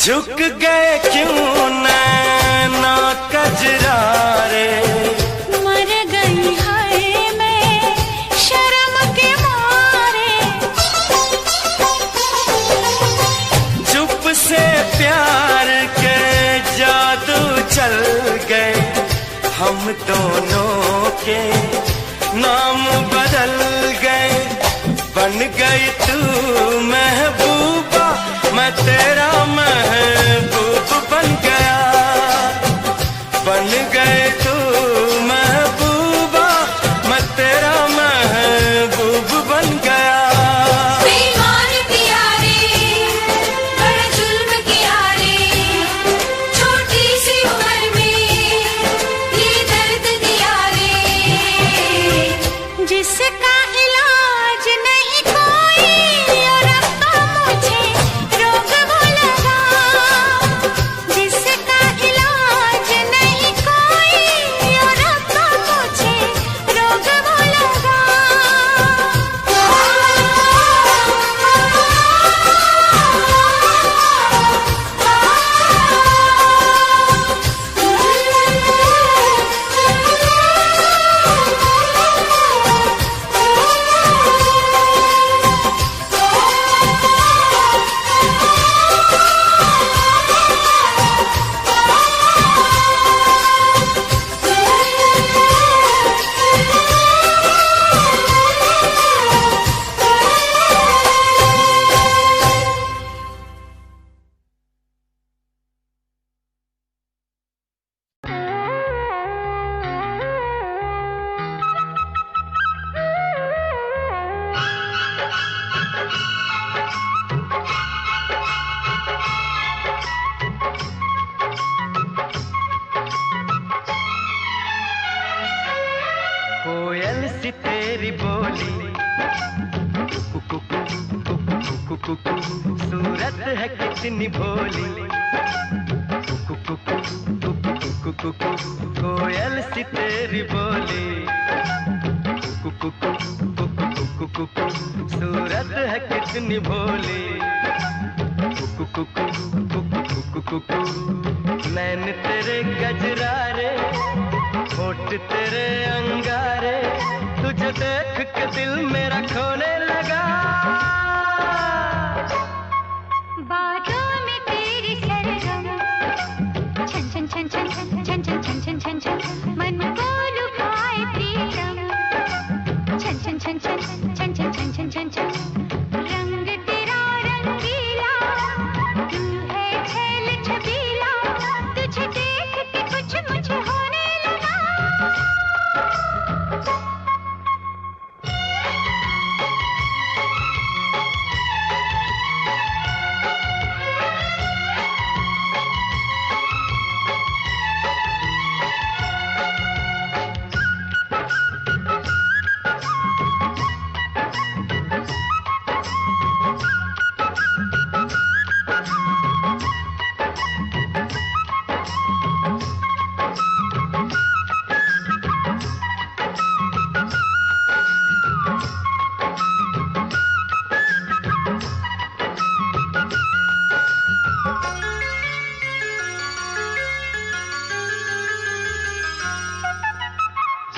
झुक गए क्यों नैना कजरारे, मर गई है मैं शर्म के मारे। चुप से प्यार के जादू चल गए, हम दोनों के नाम बदल गए। बन गई तू महबूबा, मैं तेरा महबूब बन गया। बन गए तू महबूबा, मैं तेरा महबूब बन गया। बेईमान पिया रे, बड़ा जुल्म किया रे, छोटी सी उम्र में ये दर्द दिया रे। जिसका इलाज नहीं कोई और रब्बा मुझे रोग वो लगा। जिसका इलाज नहीं कोई और रब्बा मुझे रोग वो लगा। कोयल सी तेरी बोली, सूरत है कितनी भोली। कोयल सी तेरी बोली, सूरत है कितनी भोली। नैन तेरे गजरारे, होठ तेरे अंगारे, तुझे देख के दिल मेरा खोने लगा। बातों में तेरी सरगम, छन छन छन छन छन छन छन छन छन छन छन, मन को लुभाए प्रीतम। छन छन छन छन छन छन छन छन छन छन, रंग तेरा रंगीला, तू है छैल छबीला, तुझे देख के कुछ मुझे होने लगा।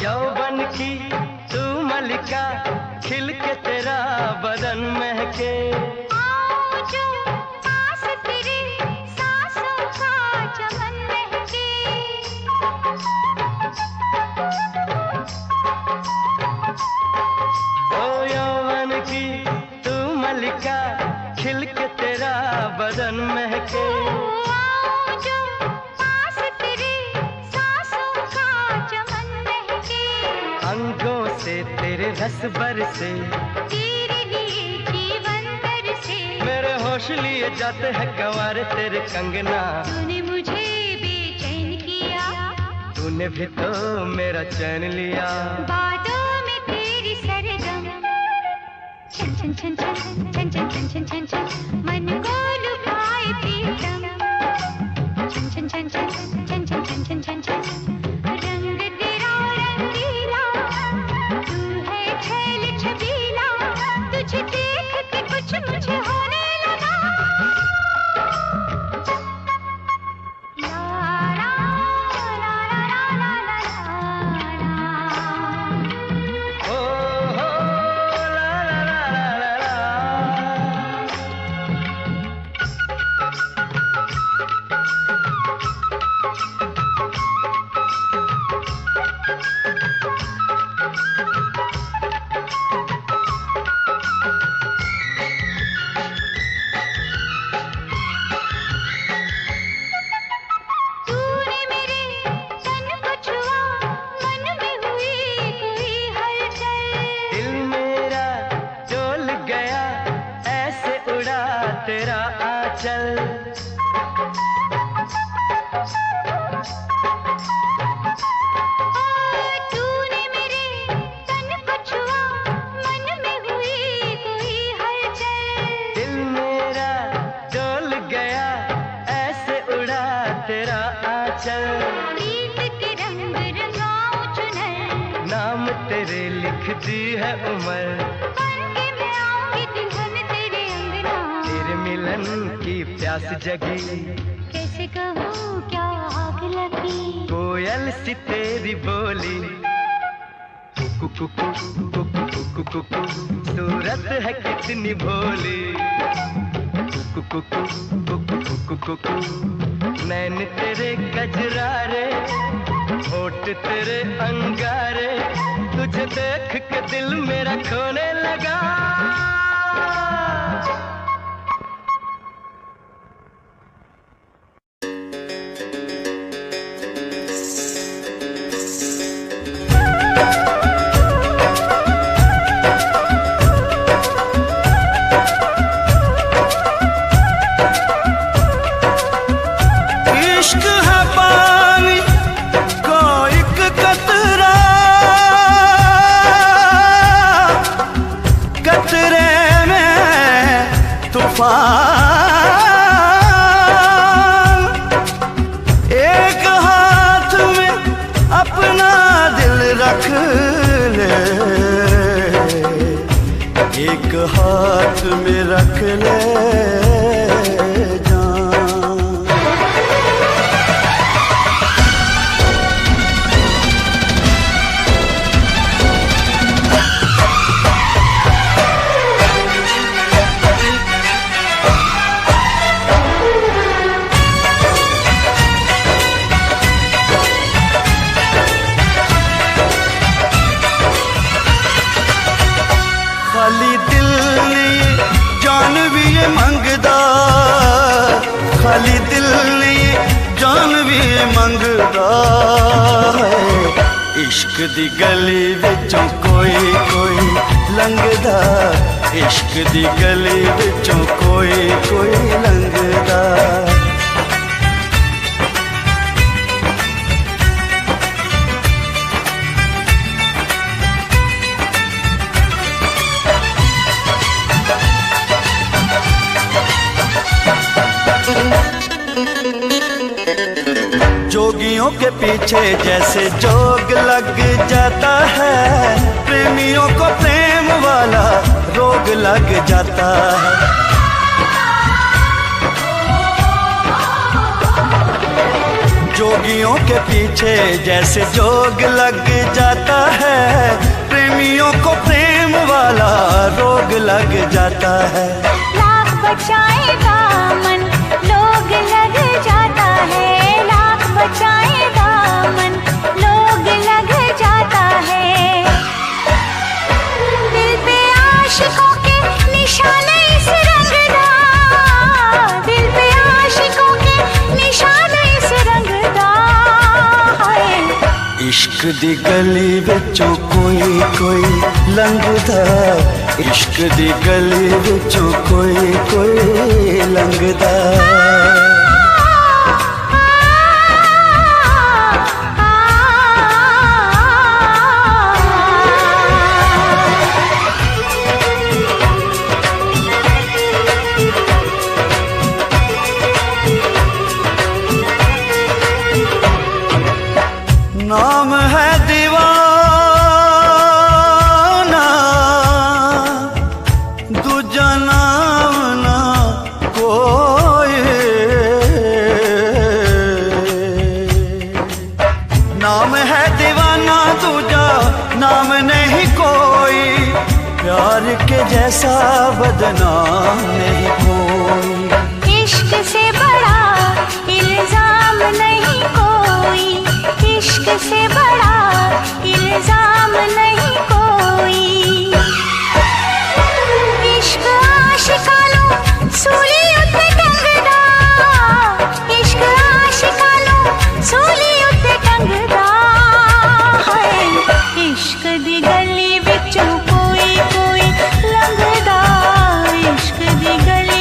यौवन की तू मलिका, खिल के तेरा बदन महके। आओ जो पास तेरे सांसों का चमन महके। ओ यौवन की तू मलिका, खिल के तेरा बदन महके। आओ जो पास तेरे सांसों का चमन महके। अंगों से तेरे रस बरसे, तेरे लिए जीवन बरसे। मेरे होश लिए जाते हैं गंवार तेरे कंगना। तूने मुझे बेचैन किया, तूने भी तो मेरा चैन लिया। बातों में तेरी सरगम, छन छन छन छन छन छन छन छन छन छन, मन को लुभाए प्रीतम। छन छन छन छन छन छन छन छन छन छन, रंग तेरा रंगीला, तू है छैल छबीला, तुझे देख के कुछ मुझे होने लगा। उड़ा तेरा आंचल। तूने मेरे तन को छुआ, मन में हुई कोई हलचल। दिल मेरा डोल गया, ऐसे उड़ा तेरा आंचल। प्रीत के रंग रंगाऊं चुनर, नाम तेरे लिखती है उम्र। बन के मैं आऊंगी दुल्हन तेरे अंगना। तेरे मिलन की प्यास जगी, कैसे कहूँ क्या आग लगी। कोयल सी तेरी बोली, कुकु कुकु कुकु कुकु कुकु, सूरत है कितनी भोली। कुकु कुकु कुकु कुकु कुकु, नैन तेरे कजरारे, होठ तेरे अंगारे, तुझे देख के दिल मेरा खोने लगा। इश्क है पानी का एक कतरा, कतरे में तूफान। एक हाथ में अपना दिल रख ले, एक हाथ में रख ले खाली दिल ने जान भी ये मंगदा, खाली दिल ने जान भी ये मंगदा है। इश्क दी गली विचों कोई कोई लंघदा, इश्क दी गली विचों कोई कोई लंघदा। जोगियों के पीछे जैसे जोग लग जाता है, प्रेमियों को प्रेम वाला रोग लग जाता है। जोगियों के पीछे जैसे जोग लग जाता है, प्रेमियों को प्रेम वाला रोग लग जाता है। लाख बचाए दामन लोग लग जाता है, लाख बचाए दामन लोग लग जाता है। दिल पे आशिकों के निशाने इस रंगदा, दिल पे आशिकों के निशाने इस रंगदा है। इश्क दी गली विचों कोई कोई लंघदा, इश्क दी गली विचों कोई कोई लंघदा। नाम है दीवाना, दूजा नाम ना कोई। नाम है दीवाना, दूजा नाम नहीं कोई। प्यार के जैसा बदनाम नहीं कोई। इश्क से बड़ा इल्जाम नहीं कोई, इश्क से बड़ा इल्जाम नहीं कोई। इश्क आशिकानो सूली उत्ते टंगदा, इश्क आशिकानो सूली उत्ते टंगदा है। इश्क दी गली विचों कोई कोई लंघदा, इश्क दी गली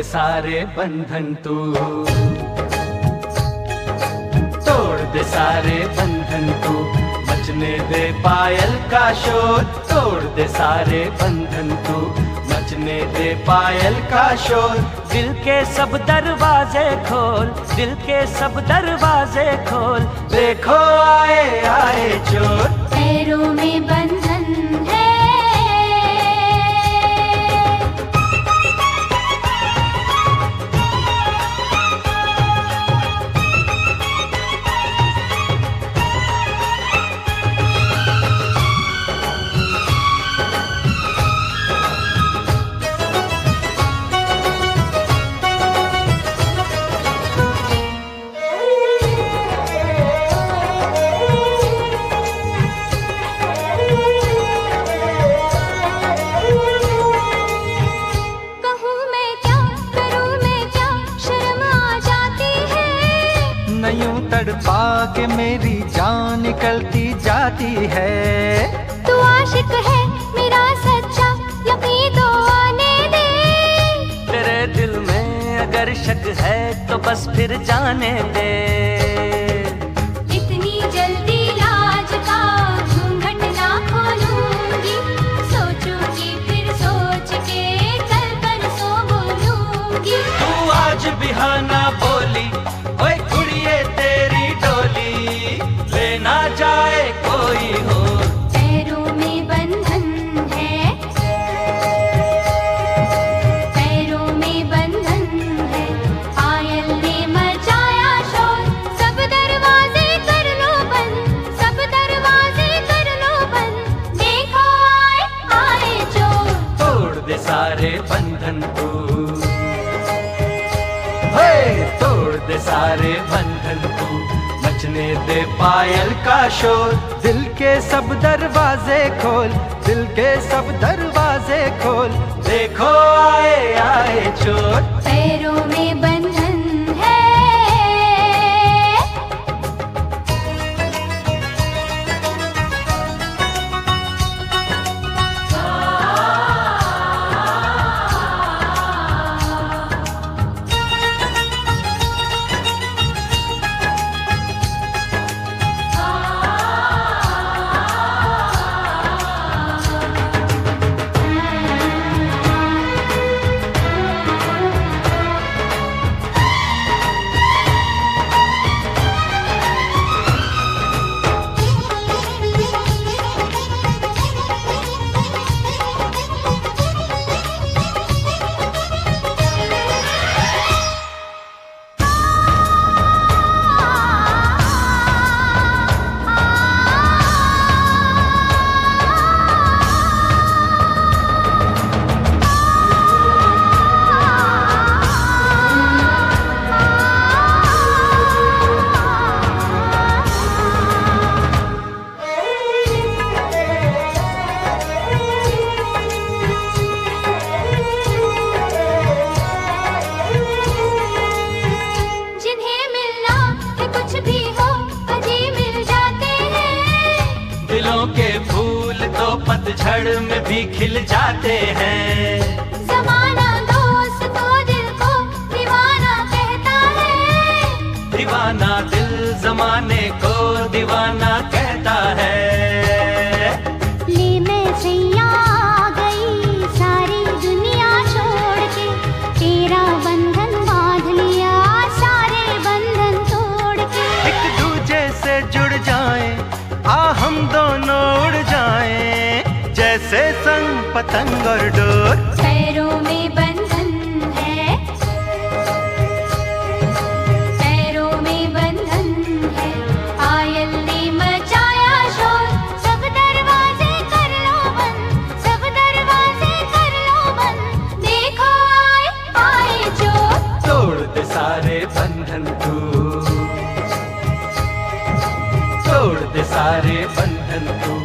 दे सारे बंधन तू, तोड़ दे सारे बंधन तू, मचने दे पायल का शोर। तोड़ दे सारे बंधन तू, मचने दे पायल का शोर। दिल के सब दरवाजे खोल, दिल के सब दरवाजे खोल, देखो आए आए चोर। पैरों में बंधन है, तड़पा के मेरी जान निकलती जाती है। तू आशिक है मेरा सच्चा, यकीन तो आने दे। तेरे दिल में अगर शक है तो बस फिर जाने दे। इतनी जल्दी लाज का घूंघट ना खोलूंगी, सोचूंगी फिर सोच के कल परसों बोलूंगी। तू आज भी हाँ ना बोली, ओए कुड़िए तेरी डोली लेना जाए कोई हो। पैरों में बंधन है, पैरों में बंधन है, पायल ने मचाया शोर। सब दरवाजे कर लो बंद, सब दरवाजे कर लो बंद, देखो आए आए चोर। तोड़ दे सारे बंधन तू, तोड़ दे सारे बंधन तू, मचने दे पायल का शोर। दिल के सब दरवाजे खोल, दिल के सब दरवाजे खोल, देखो आए आए चोर। पैरों में बंधन है, पतझड़ में भी खिल जाते हैं। ज़माना दोस्त तो दिल को दीवाना कहता है, दीवाना दिल ज़माने को दीवाना कहता है। ले मैं सैया आ गई सारी दुनिया छोड़ के, तेरा बंधन बांध लिया सारे बंधन तोड़ के। एक दूजे से जुड़ जाएं, आ हम दोनों उड़ जाएं, जैसे संग पतंग और डोर। पैरों में बंधन है, पैरों में बंधन है, पायल ने मचाया शोर। सब दरवाजे कर लो बंद, सब दरवाजे कर लो बंद, देखो आए आए चोर। तोड़ दे सारे बंधन तू, तोड़ दे सारे बंधन तू,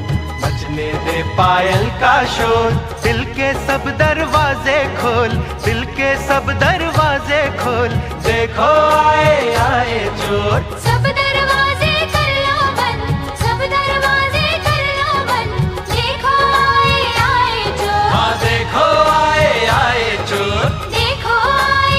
मचने दे पायल का शोर। दिल के सब दरवाजे खोल, दिल के सब दरवाजे खोल, देखो आए आए चोर। सब दरवाजे कर लो बंद, सब दरवाजे कर लो बंद, देखो आए आए चोर। हाँ देखो आए आए चोर, देखो आए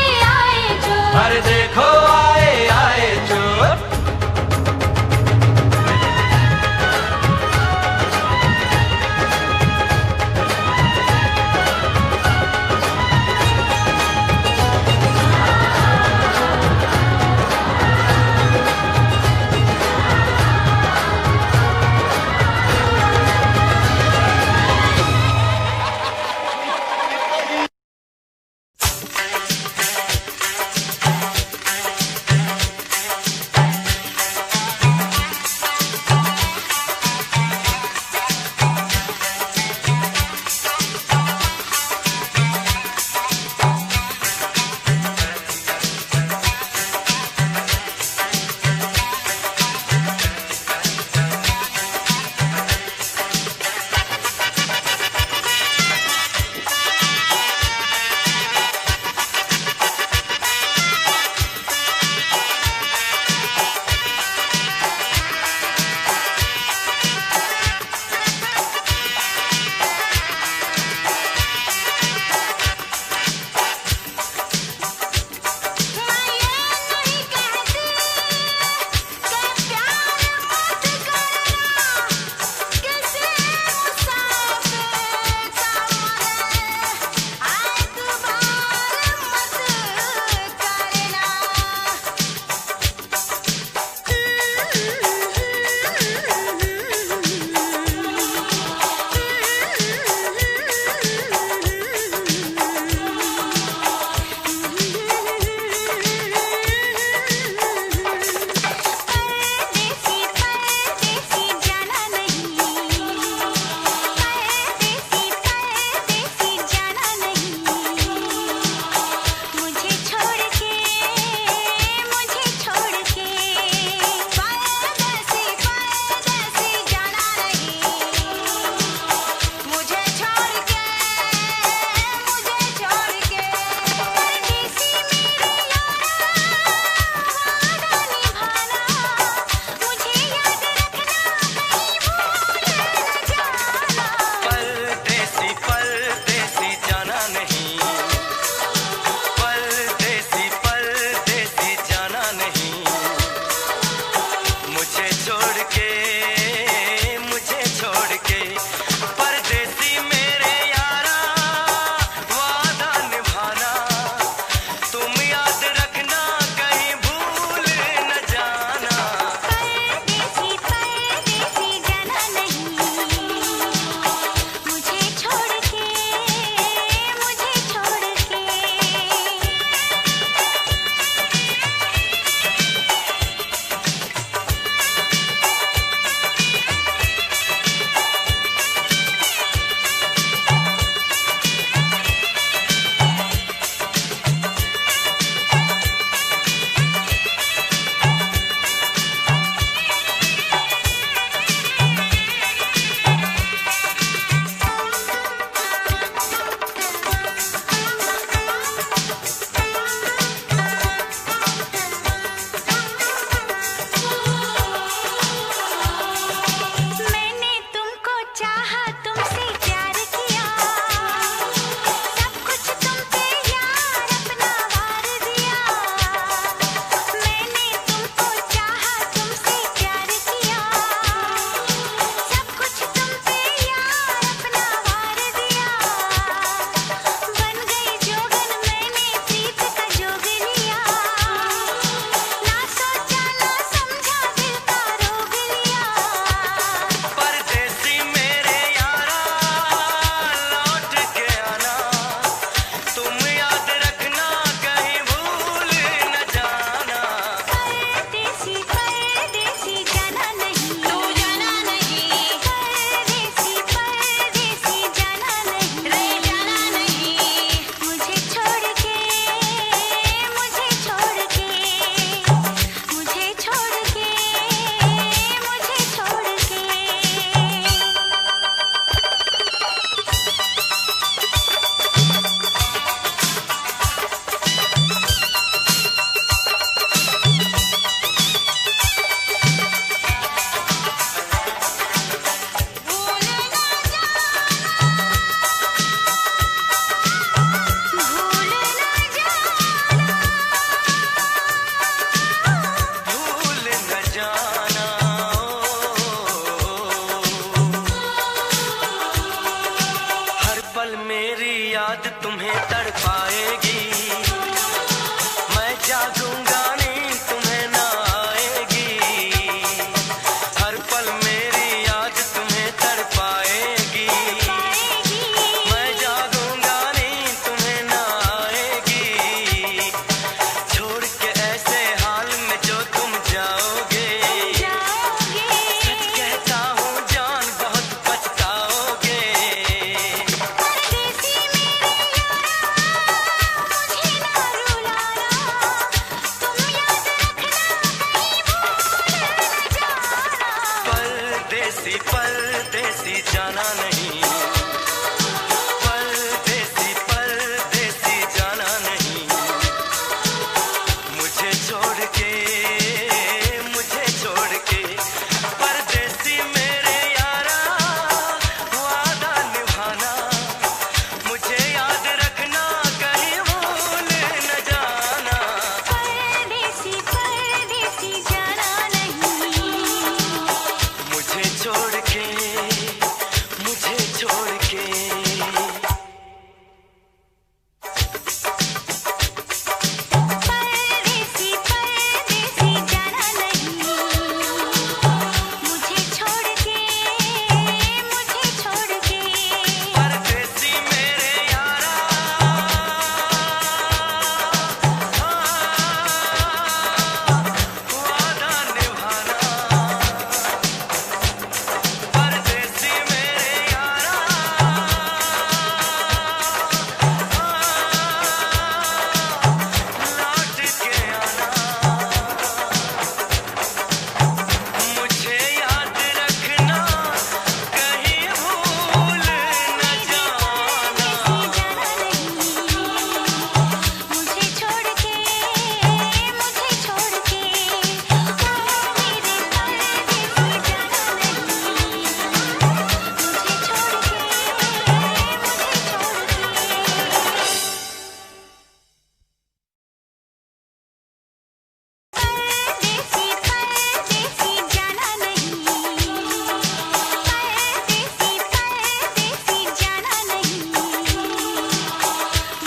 चाहा तुमसे प्यार किया, सब कुछ तुम पे यार अपना वार दिया। मैंने तुमको चाहा तुमसे प्यार किया, सब कुछ तुम पे यार अपना वार दिया। बन गई जोगन मैंने प्रीत का जोग लिया, ना सोचा ना समझा दिल का रोग लिया। परदेसी मेरे यारा लौट के आना, तुम याद रखना कहीं भूल न जाना। परदेसी परदेसी जाना नहीं, तू जाना नहीं। परदेसी परदेसी जाना नहीं, रे जाना नहीं। मुझे छोड़ के मुझे छोड़ के मुझे छोड़ के मुझे छोड़ के। भूल ना भूल न जाना हर पल मेरी याद तुम्हें तड़पाएगी। मैं जागूंगा नींद तुम्हें ना आएगी। हर पल मेरी याद तुम्हें तड़पाएगी। मैं जागूंगा नींद तुम्हें ना आएगी। छोड़ के ऐसे हाल में जो तुम जाओगे, सच कहता हूँ जान बहुत पछताओगे। परदेसी मेरे यारा मुझे ना रुलाना, तुम याद रखना कहीं भूल न जाना। परदेसी परदेसी जाना नहीं, परदेसी परदेसी जाना नहीं। मुझे छोड़ के परदेसी मेरे यारा वादा निभाना, मुझे याद रखना कहीं भूल न जाना। परदेसी परदेसी जाना नहीं। मुझे छोड़ के परदेसी परदेसी जाना नहीं। मुझे छोड़ के परदेसी मेरे यारा वादा निभाना, परदेसी मेरे यारा लौट के आना। मुझे याद रखना कहीं भूल न जाना। मुझे छोड़ के मेरे परदेसी जाना नहीं।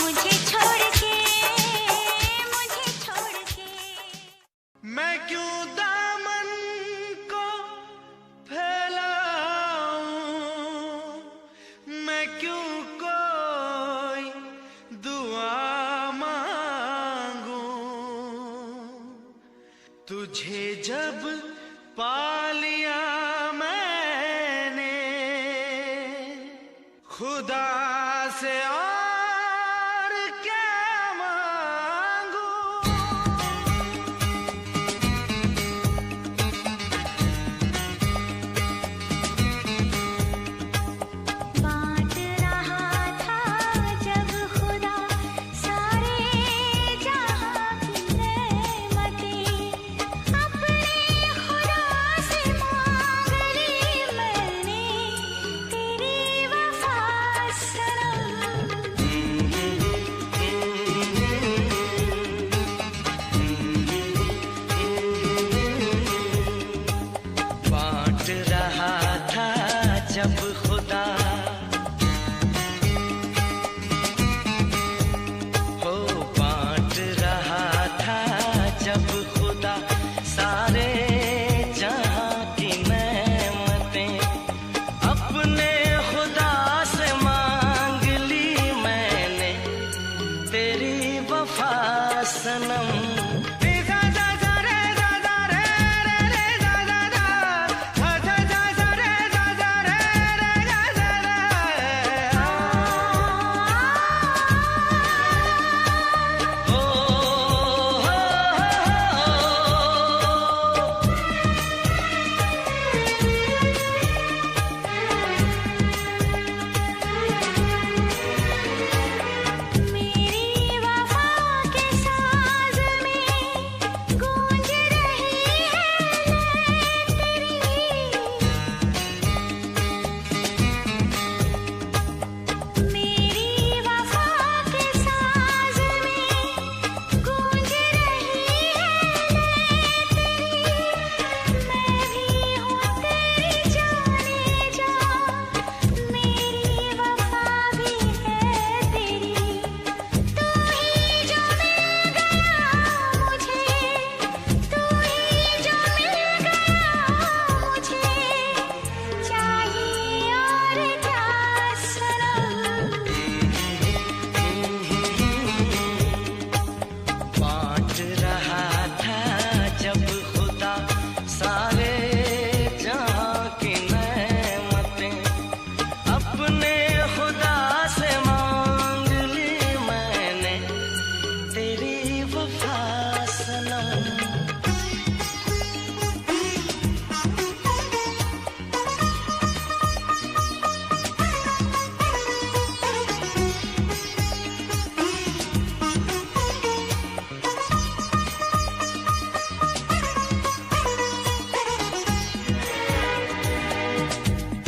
मुझे छोड़ के मैं क्यों दामन को फैलाऊं, मैं क्यों कोई दुआ मांगूं। तुझे जब पा लिया मैंने खुदा से और क्या मांगूं। बांट रहा था जब खुदा सारे जहां की नेमतें, अपने खुदा से मांग ली मैंने जब खुदा हो बांट रहा था जब खुदा सारे जहां की नेमतें, अपने खुदा से मांग ली मैंने तेरी वफा सनम।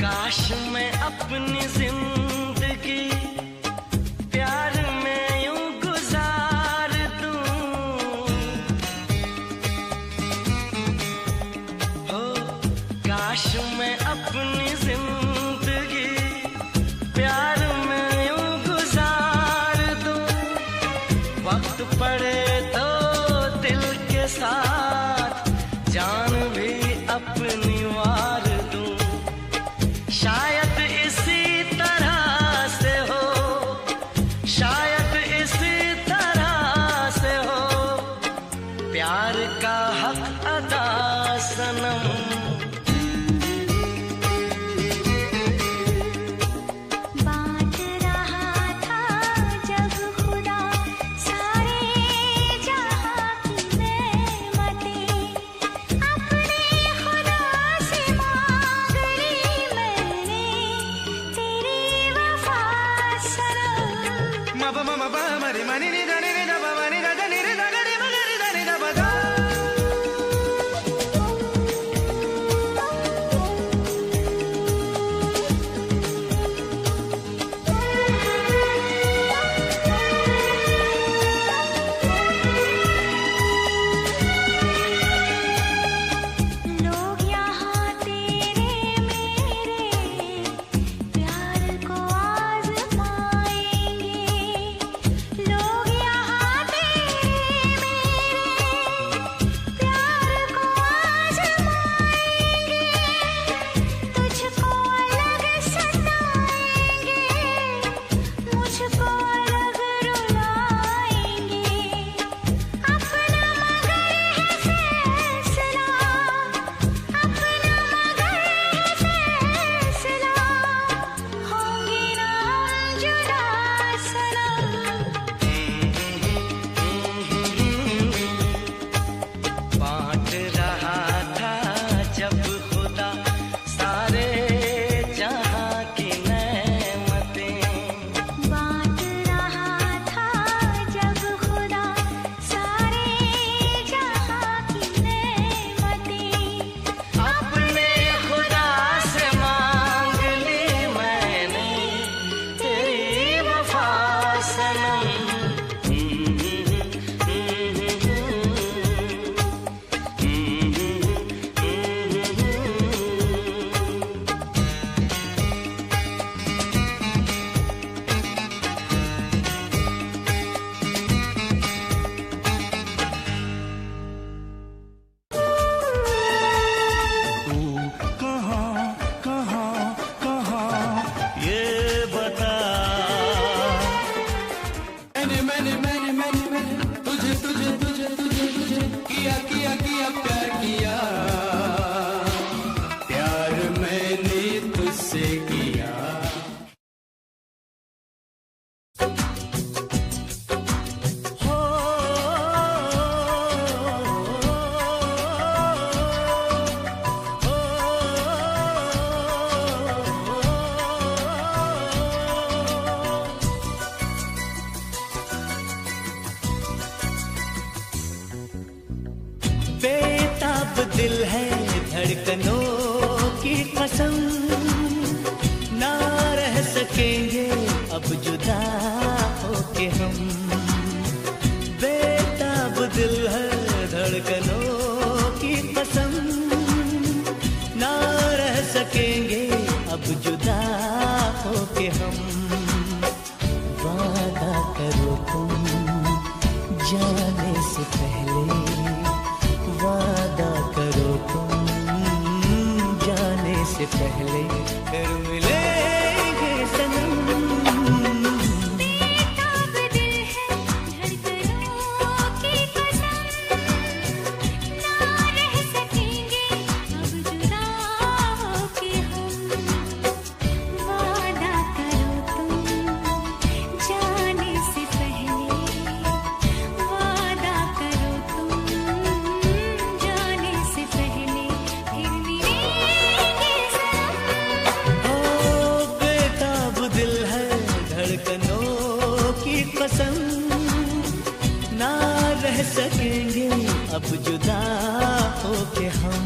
काश मैं अपनी जिंदगी प्यार में यूं गुजार दूं, हो काश मैं अपनी जिंदगी प्यार में यूं गुजार दूं, वक्त पड़े तो दिल के साथ जान भी अपनी वार दूं। शायद इसी तरह से हो, शायद इसी तरह से हो प्यार का हक अदा सनम। बांट रहा था जब खुदा सारे जहां की नेमतें, अपने खुदा से मांग ली मैंने तेरी वफा सनम। मब मम ब मरि मनि नि ध नि ध ब मनि ध नि ध ग रि म ग रि ध नि ध ब ध। लोग यहाँ तेरे मेरे प्यार को आज़माएंगे, लोग दिल है धड़कनों की कसम, ना रह सकेंगे अब जुदा होके हम। बेताब दिल है धड़कनों की कसम, ना रह सकेंगे अब जुदा होके हम। वादा करो तुम जाने से पहले, वादा करो तुम जाने से पहले, फिर मिलेंगे सनम। बेताब दिल है धड़कनों की कसम, ना रह सकेंगे अब जुदा होके हम। वादा करो तुम जाने से पहले, वादा करो तुम जाने से पहले, फिर मिलेंगे सनम। ओ बेताब दिल है धड़कनों की कसम, ना रह सकेंगे अब जुदा होके हम।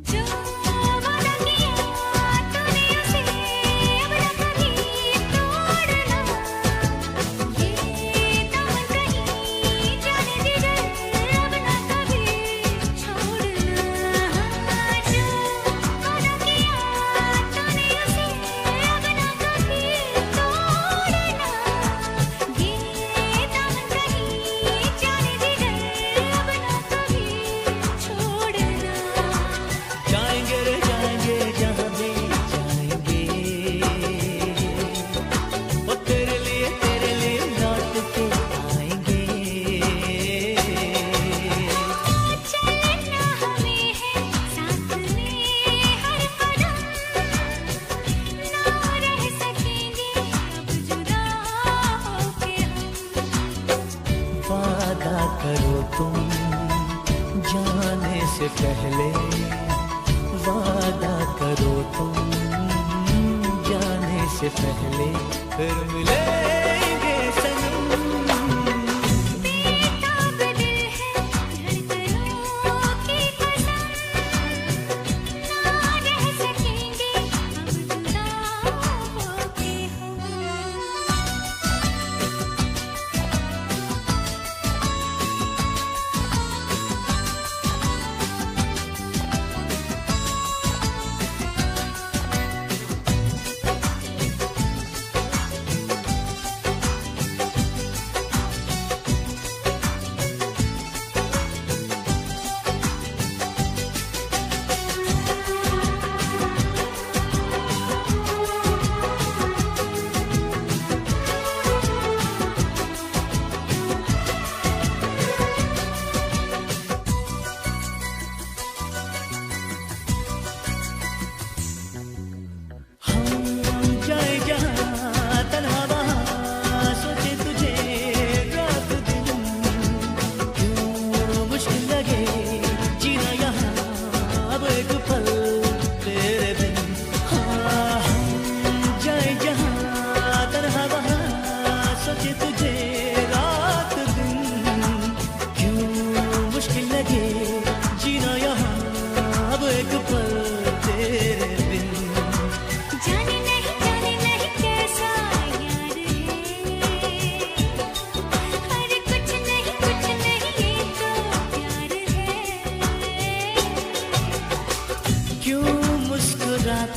जो वादा किया तूने उसे अब न कभी तोड़ना, ये दामन कहीं जाने जिगर अब न कभी छोड़ना। जो वादा किया तूने उसे अब न कभी तोड़ना, ये दामन कहीं जाने जिगर अब न कभी छोड़ना। जाएंगे रे जाएंगे जहाँ भी जाएंगे, वो तेरे लिए लौट के आएंगे। चलना हमें है साथ में हर कदम, ना रह सकेंगे अब जुदा होके हम। वादा करो तुम जाने से पहले, वादा करो तुम जाने से पहले, फिर मिलेंगे सनम। बेताब दिल है धड़कनों की कसम, ना रह सकेंगे अब जुदा होके हम।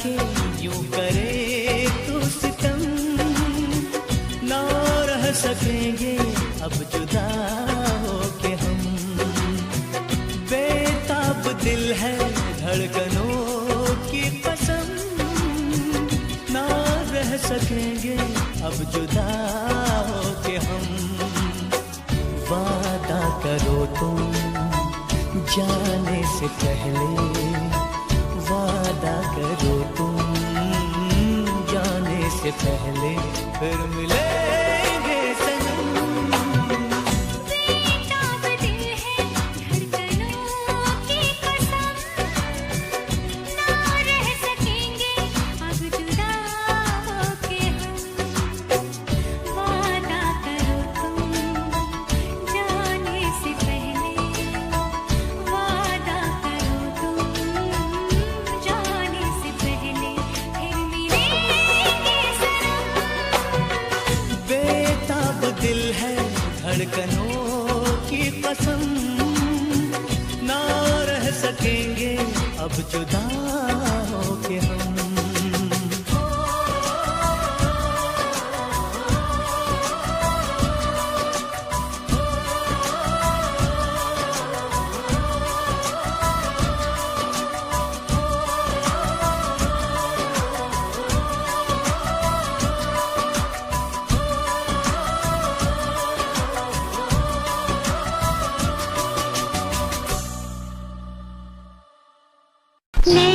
के यूं करे तो सितम, ना रह सकेंगे अब जुदा होके दिल है धड़कनों की कसम, ना रह सकेंगे अब जुदा होके हम। वादा करो तुम जाने से पहले, वादा करो तुम जाने से पहले, फिर मिलेंगे सनम। बेताब दिल है धड़कनों की कसम, ना रह सकेंगे अब जुदा होके हम। वादा करो तुम जाने से पहले, वादा करो तुम जाने से पहले, फिर मिलेंगे सनम। बेताब दिल है धड़कनों की कसम, ना रह सकेंगे अब जुदा होके हम। ले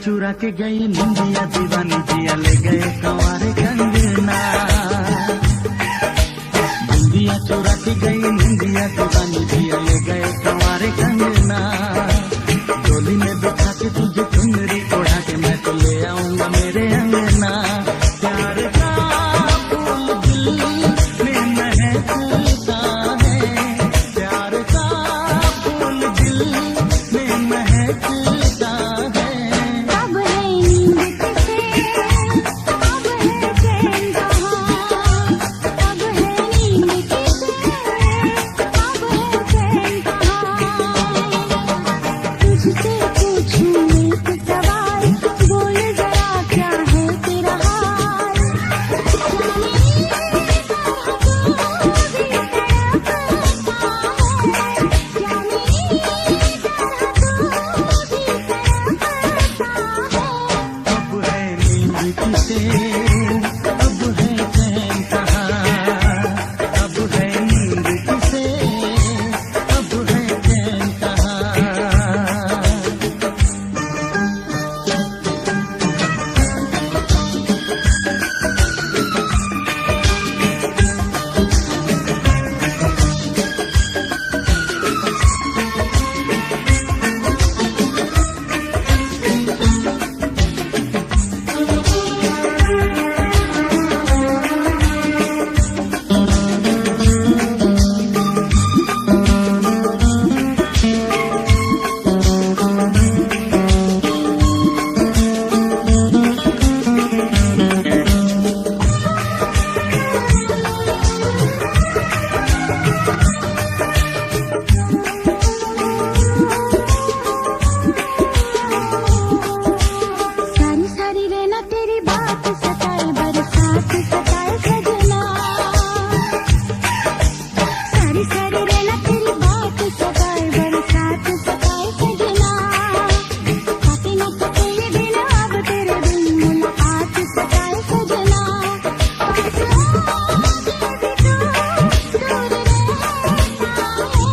चुरा के गई निंदिया दीवानी जिया ले गए कंवारे कंगना। निंदिया चुरा के गई निंदिया दीवानी जिया ले गए कंवारे कंगना। डोली में बिठा के तुझे चुनरी ओढ़ा के मैं तो ले आऊंगा मेरे अंगना। प्यार का फूल दिल में महकता है, प्यार का फूल दिल में महकता है। सारी सारी रहना तेरी बात सताए बरसात सताए सजना खाते न खाते ये दिन अब तेरे बिन मुलाकात सताए सजना पास आके भी तू दूर रहता है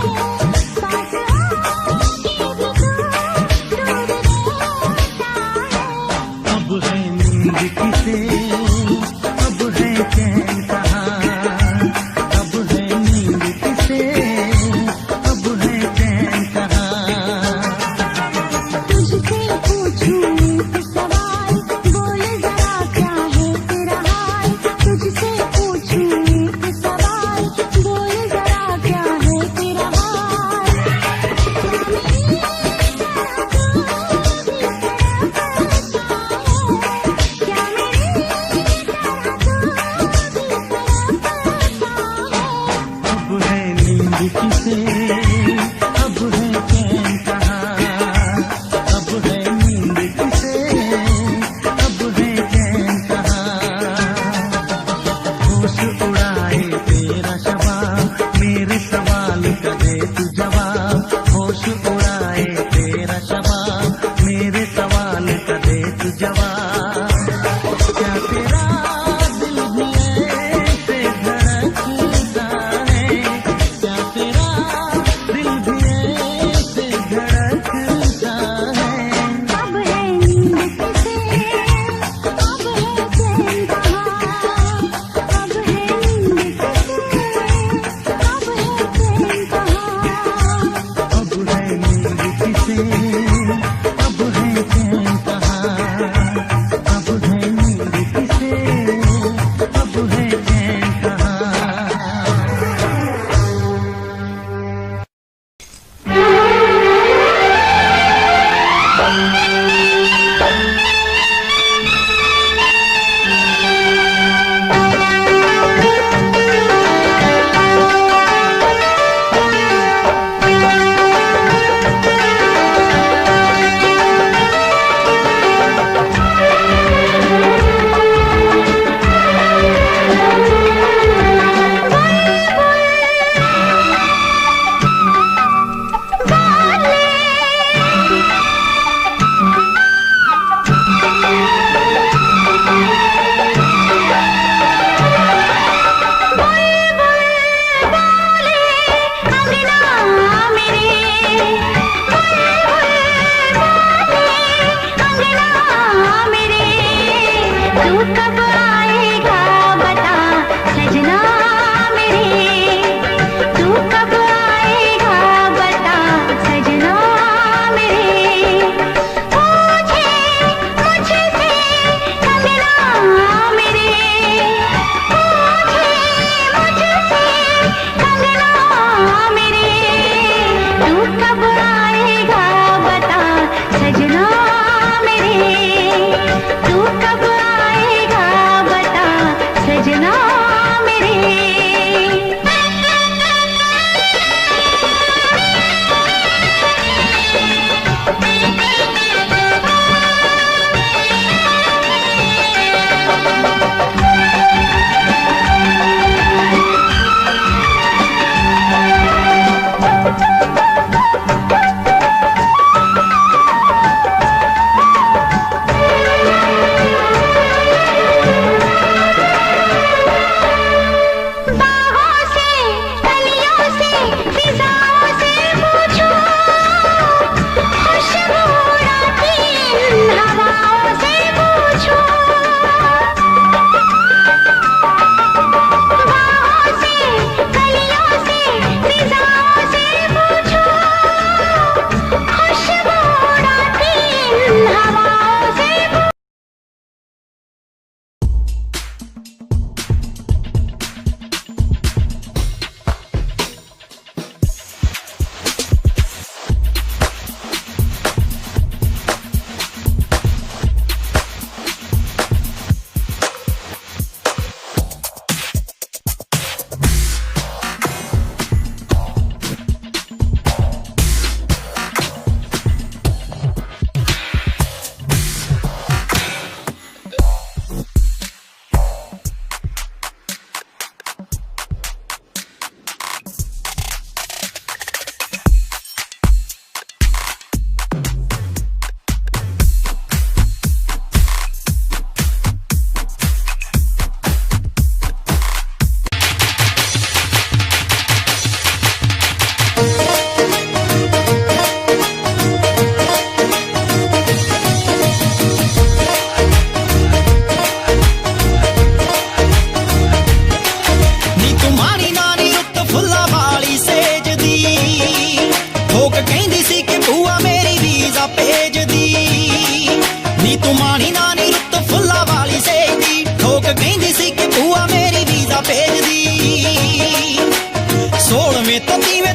पास आके भी तू दूर रहता है अब है नींद किसे, अब है चैन कहाँ, अब है नींद किसे, अब है चैन कहाँ। तुझसे पूछूं एक सवाल बोल जरा क्या है तेरा हाल तुझसे पूछूं एक सवाल बोल जरा क्या है तेरा हाल क्या मेरी तरह तू भी तड़पता है अब है नींद किसे, अब है चैन कहाँ, अब है नींद किसे, अब है चैन कहाँ। होश उड़ाए तेरा शबाब मेरे सवाल का दे तू जवाब, होश उड़ाए तेरा शबाब मेरे सवाल का दे तू जवाब। क्या तेरा दिल भी ऐसे धड़कता है, क्या तेरा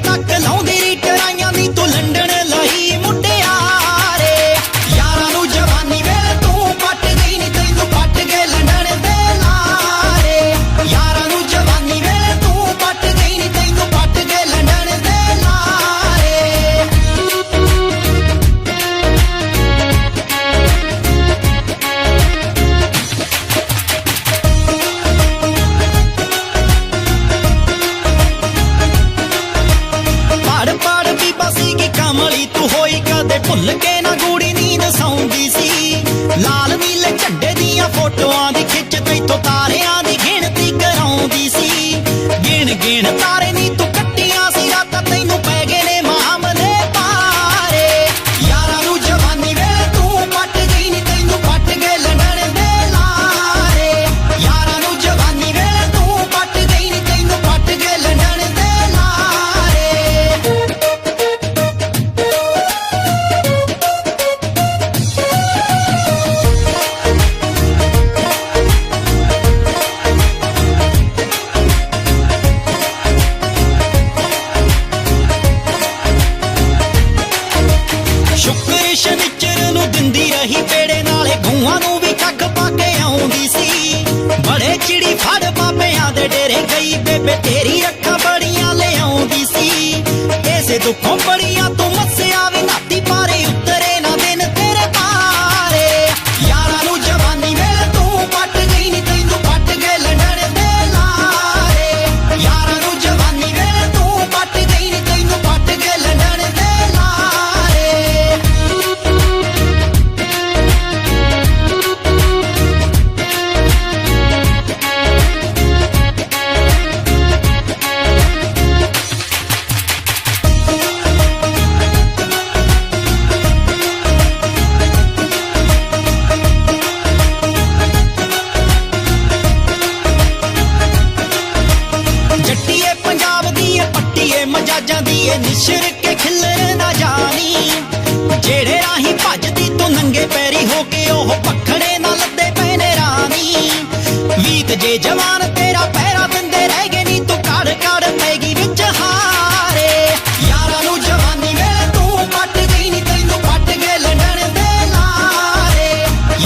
तक लाउंदी टराइयां नी तू लंडन लाई मुंडियारे यारां नू जवानी वेले तू पट गई नी तैनू पट गए लंडन दे लारे यारां नू जवानी वेले तू पट गई नी तैनू पट गए लंडन दे लारे पढ़ पढ़ भी बसी की कमली तू होई कदे भुल के ना गूड़ी नींद सौंदी सी लाल नीले झंडे दियां फोटोआं दी खिच तैथों तारियां दी गिणती कराउंदी सी गिण गिण तारे नी तू कट्टियां सी रातां तैनू पै गए ने मामले पारे यारां नू जवानी वेले तू पट गई नी तैनू पट गए लंडन दे लारे यारां नू जवानी वेले तू पट गई नी तैनू पट गए लंडन दे लारे शुक्र शनिचर नू दिंदी रही पेड़े नाले गऊआं नू भी कख पा के आउंदी सी बड़े चिड़ी फड़ बाबियां दे डेरे गई बेबे तेरी रखा बड़ियां ले आउंदी सी ऐसे दुखों बड़ियां तू मस्सिया भी नाती पारे उतरे ना दिन तेरे पारे यारां नू जवानी वेले तू पट गई नी तैनू पट गए लंडन दे लारे यारां नू जवानी वेले तू पट गई नी तैनू पट गए लंडन दे लारे जट्टीए पंजाब दिए पट्टीए मजाजां दिए निशर के खिलर ना जानी जेड़े राही भजदी तू नंगे पैरी हो के ओह पखड़े ना लद्दे पैने रानी वीत जे जवान तेरा पैरा दिंदे रह गए नी तू कड़ कड़ पैगी विच हारे यारां नू जवानी वेले तू पट गई नी तैनू पट गए लंडन दे लारे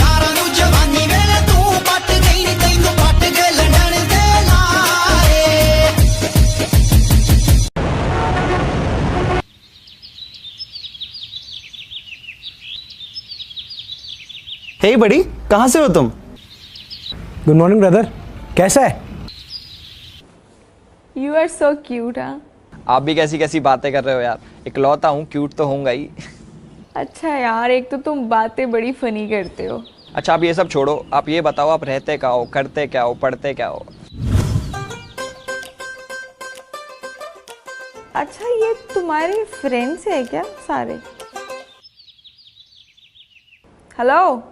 यारां नू जवानी वेले तू पट गई नी तैनू पट गए लंडन दे लारे हे बड़ी, कहाँ से हो तुम? गुड मॉर्निंग ब्रदर, कैसा है? You are so cute. हाँ आप भी कैसी कैसी बातें कर रहे हो यार, इकलौता हूँ, क्यूट तो होऊंगा ही। अच्छा यार, एक तो तुम बातें बड़ी फनी करते हो। अच्छा आप ये सब छोड़ो, आप ये बताओ आप रहते क्या हो, करते क्या हो, पढ़ते क्या हो? अच्छा ये तुम्हारे फ्रेंड्स है क्या सारे? हेलो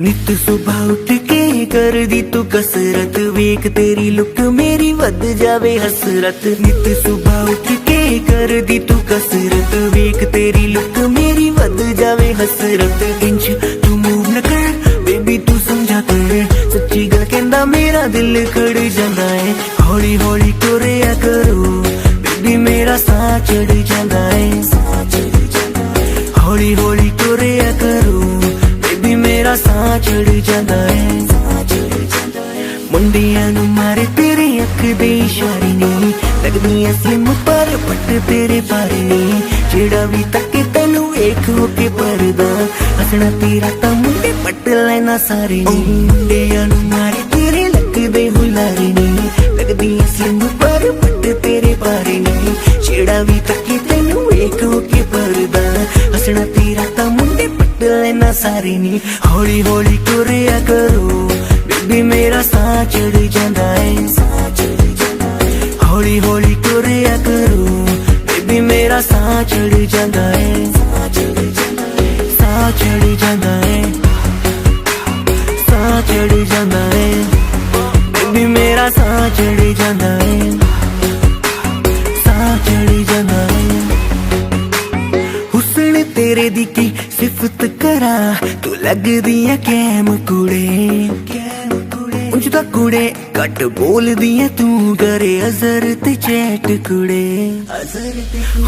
नित सुबह उठ के कर दी तू कसरत वेख तेरी लुक मेरी वध जावे हसरत नित सुबह उठ के कर दी तू कसरत वेख तेरी लुक मेरी वध जावे हसरत इंच तू मूव न कर बेबी तू समझा कर सच्ची गल कहंदा मेरा दिल खड़ जांदा है हौली हौली टुरिया करो बेबी मेरा साह चढ़ जांदा है हौली हौली टुरिया करो बेबी मेरा साह चढ़ जांदा है मुंडियां नू मारे तेरे अख दे इशारे नी लगदियां स्लिम पर पट तेरे बारे नी जेड़ा भी तके तैनू वेख हो के परदा हसना तेरा तां मुंडे पट लेना सारे नी मुंडियां नू मारे तेरे लगदे हुलारे नी लगदियां स्लिम पर पट तेरे बारे नी जेड़ा भी तके तैनू वेख हो के परदा हसना तेरा तां मुंडे पट लेना सारे नी हौली हौली टुरिया करो बेबी मेरा साह चढ़ जांदा है हौली हौली टुरिया करो बेबी मेरा साह चढ़ जांदा है साह चढ़ जांदा है साह चढ़ जांदा है बेबी मेरा साह चढ़ जांदा है साह चढ़ जांदा है तेरे दी की सिफत करा तू लगदी है कैम कुड़े ਉਂਝ ਤਾਂ ਕੁੜੇ ਘੱਟ ਬੋਲਦੀ ਐ ਤੂੰ ਕਰੇ ਅਜ਼ਰ ਤੇ ਚੈਟ ਕੁੜੇ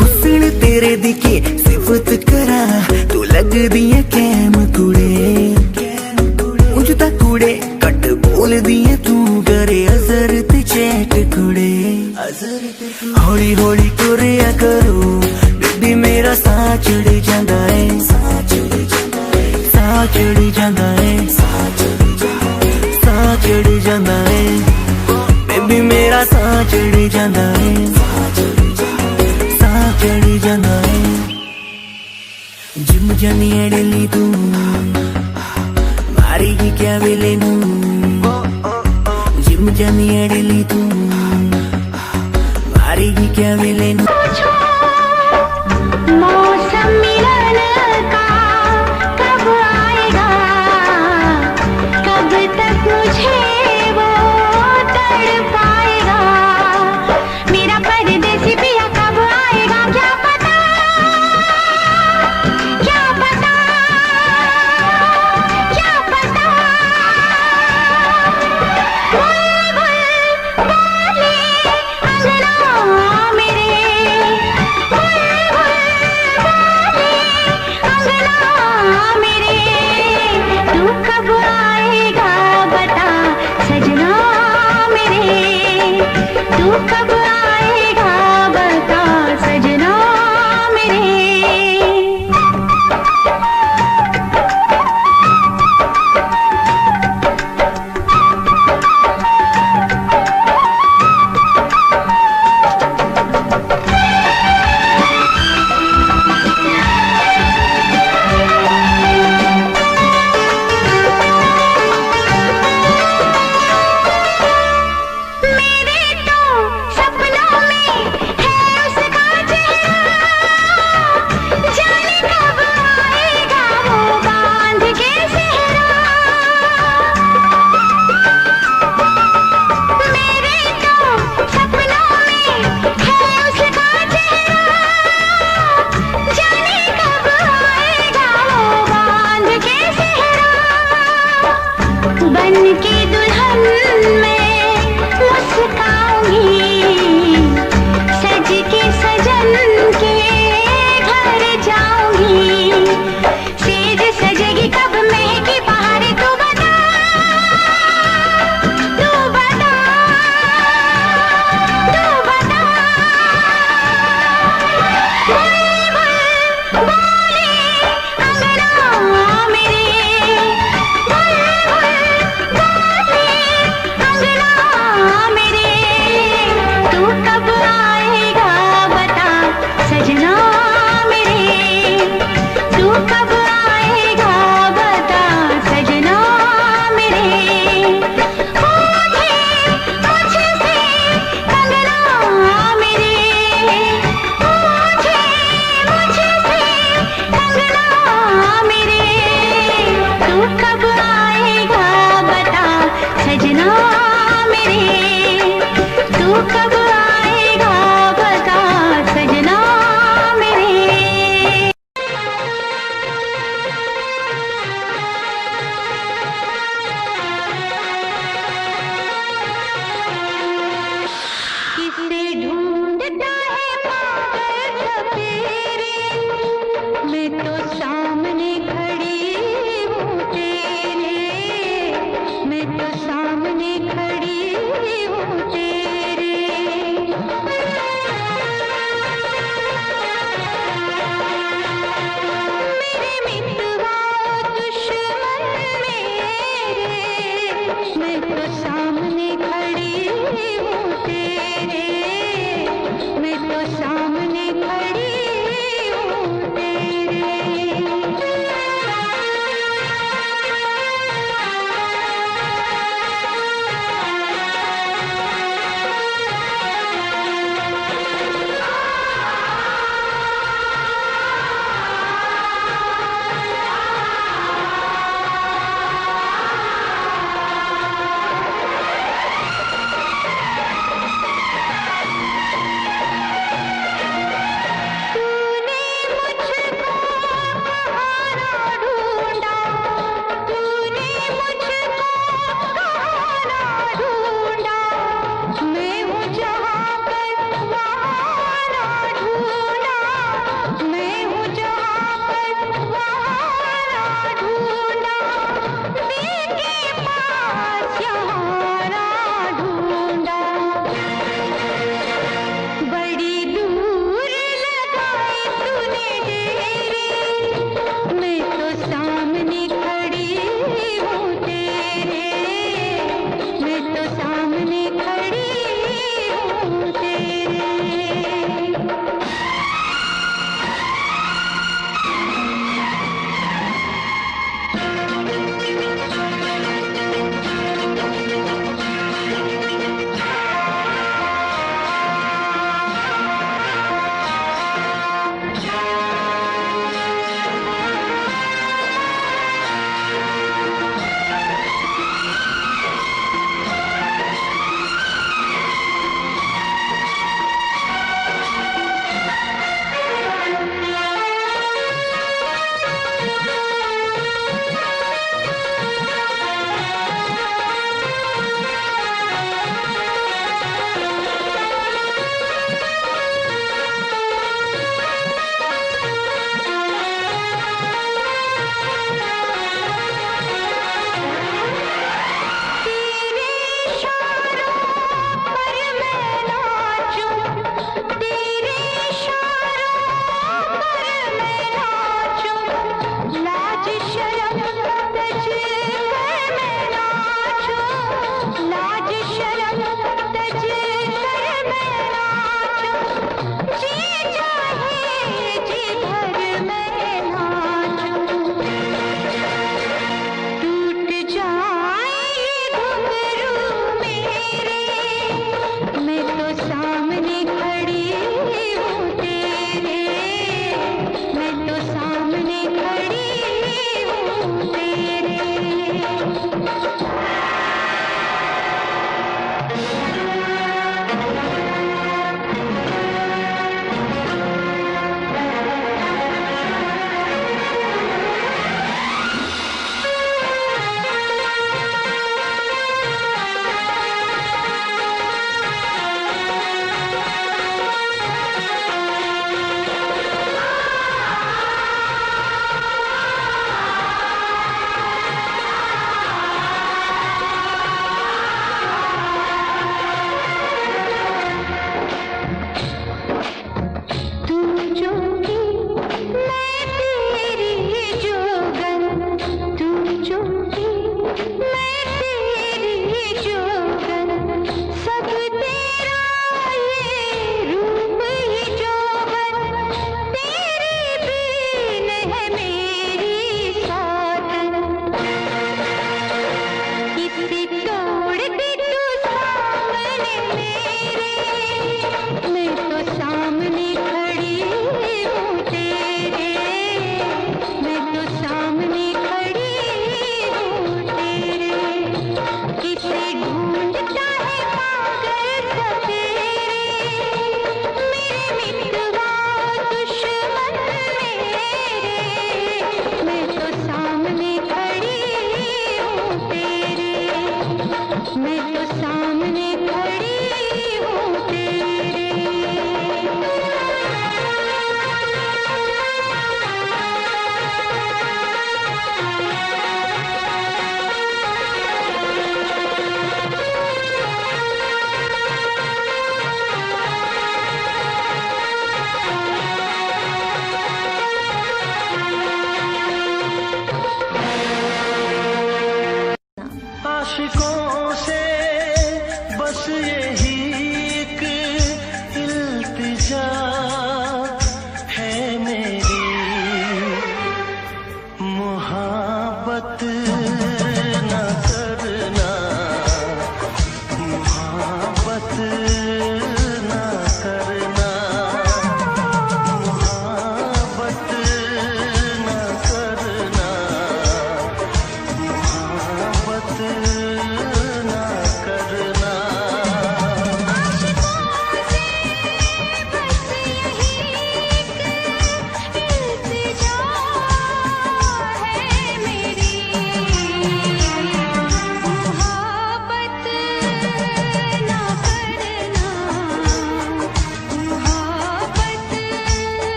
ਹੁਸਨ ਤੇਰੇ ਦੀ ਕੀ ਸਿਫਤ ਕਰਾਂ ਤੂੰ ਲੱਗਦੀ ਐ ਕੈਮ ਕੁੜੇ ਉਂਝ ਤਾਂ ਕੁੜੇ ਘੱਟ ਬੋਲਦੀ ਐ ਤੂੰ ਕਰੇ ਅਜ਼ਰ ਤੇ ਚੈਟ ਕੁੜੇ ਹੌਲੀ ਹੌਲੀ ਤੁਰਿਆ ਕਰੋ ਬੇਬੀ ਮੇਰਾ ਸਾਹ ਚੜ ਜਾਂਦਾ ਏ ਸਾਹ ਚੜ ਜਾਂਦਾ ਏ ਸਾਹ ਚੜ ਜਾਂਦਾ ਏ ਬੇਬੀ ਮੇਰਾ ਸਾਹ ਚੜ ਜਾਂਦਾ ਏ ਸਾਹ ਚੜ ਜਾਂਦਾ ਏ ਜਿਮ ਜਾਨੀ ਐਡਲੀ ਤੂੰ ਮਾਰੇਗੀ ਕਿਆ ਵੇਲੇ ਨੂੰ ਜਿਮ ਜਾਨੀ ਐਡਲੀ ਤੂੰ मारेगी क्या वेले मौसम मिलन का कब आएगा कब तक मुझे वो तड़ पाएगा मेरा परदेसी पिया कब आएगा क्या पता क्या पता क्या पता बुलबुल बोले अंगना मेरे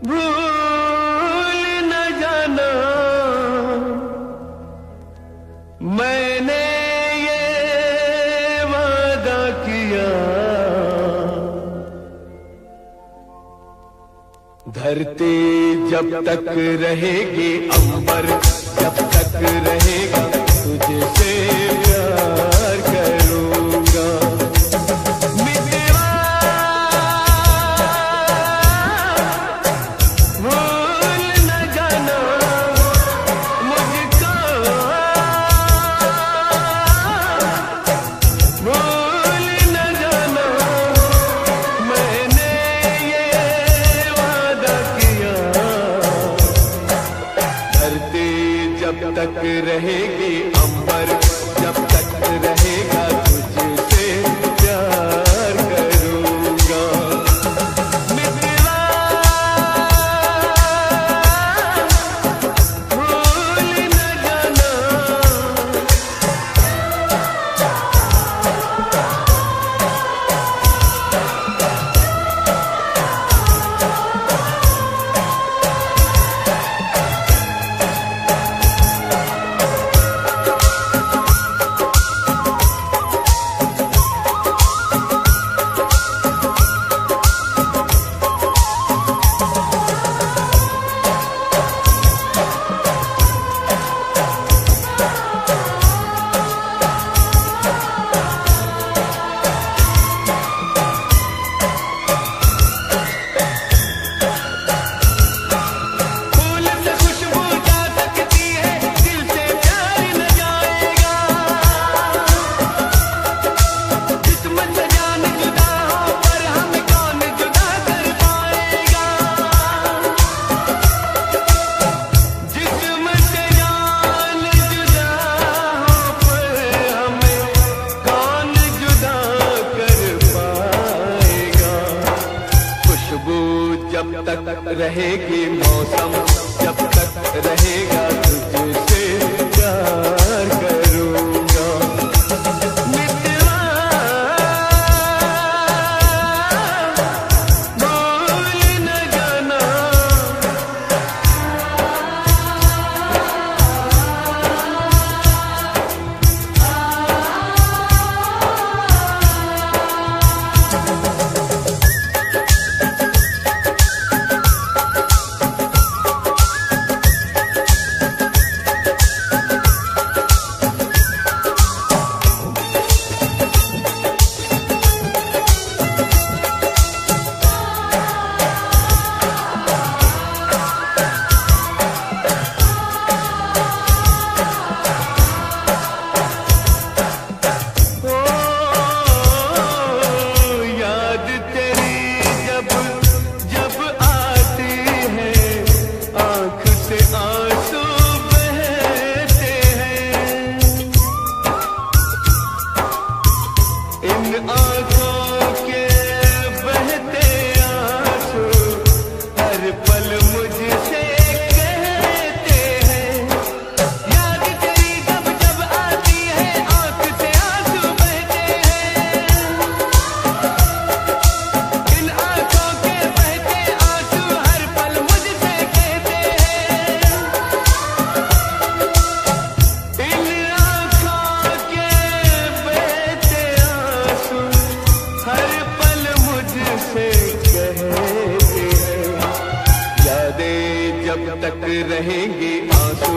भूल न जाना मैंने ये वादा किया, धरती जब तक रहेगी, अंबर जब तक रहेगा, तुझसे प्यार करूंगा। मितवा भूल न जाना मुझको, भूल न जाना मैंने ये वादा किया, धरती जब तक रहेगी, अंबर जब तक रहेगा, तुझसे प्यार करूंगा। मितवा भूल न जाना। फूल से खुशबू जा सकती है, दिल से प्यार न जाएगा। जिस्म से जान जुदा हो, पर हमें कौन जुदा कर पाएगा। जिस्म से जान जुदा हो, पर हमें कौन जुदा कर पाएगा। खुशबू जब तक रहेगी, मौसम जब तक रहेगा, तुझसे प्यार करूंगा। मितवा भूल न जाना। ओ याद तेरी जब जब आती है, आंख से आंसू बहते हैं। इन आंखों के बहते आंसू हर पल मुझसे कहते हैं। याद तेरी जब जब आती है, आंख से आंसू बहते हैं। इन आंखों के बहते आंसू हर पल मुझसे कहते हैं। इन आंखों के बहते आंसू हर पल मुझसे कहते हैं। यादें जब तक रहेंगी, आंसू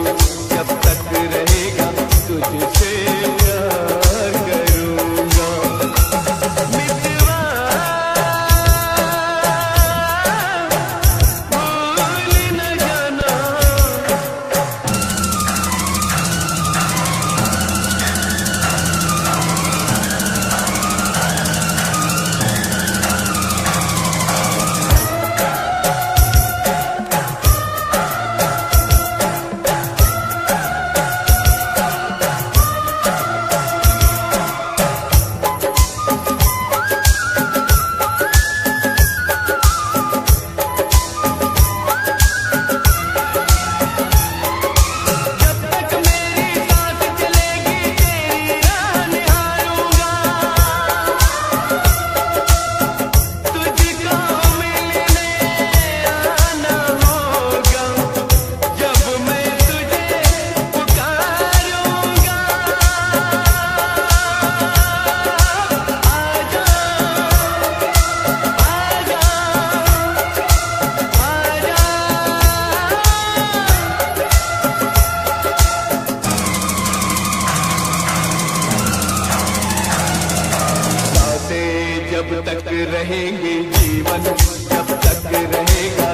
जब तक रहेगा, तुझसे प्यार करूंगा। मितवा भूल न जाना। रहेंगे जीवन, जब तक रहेगा।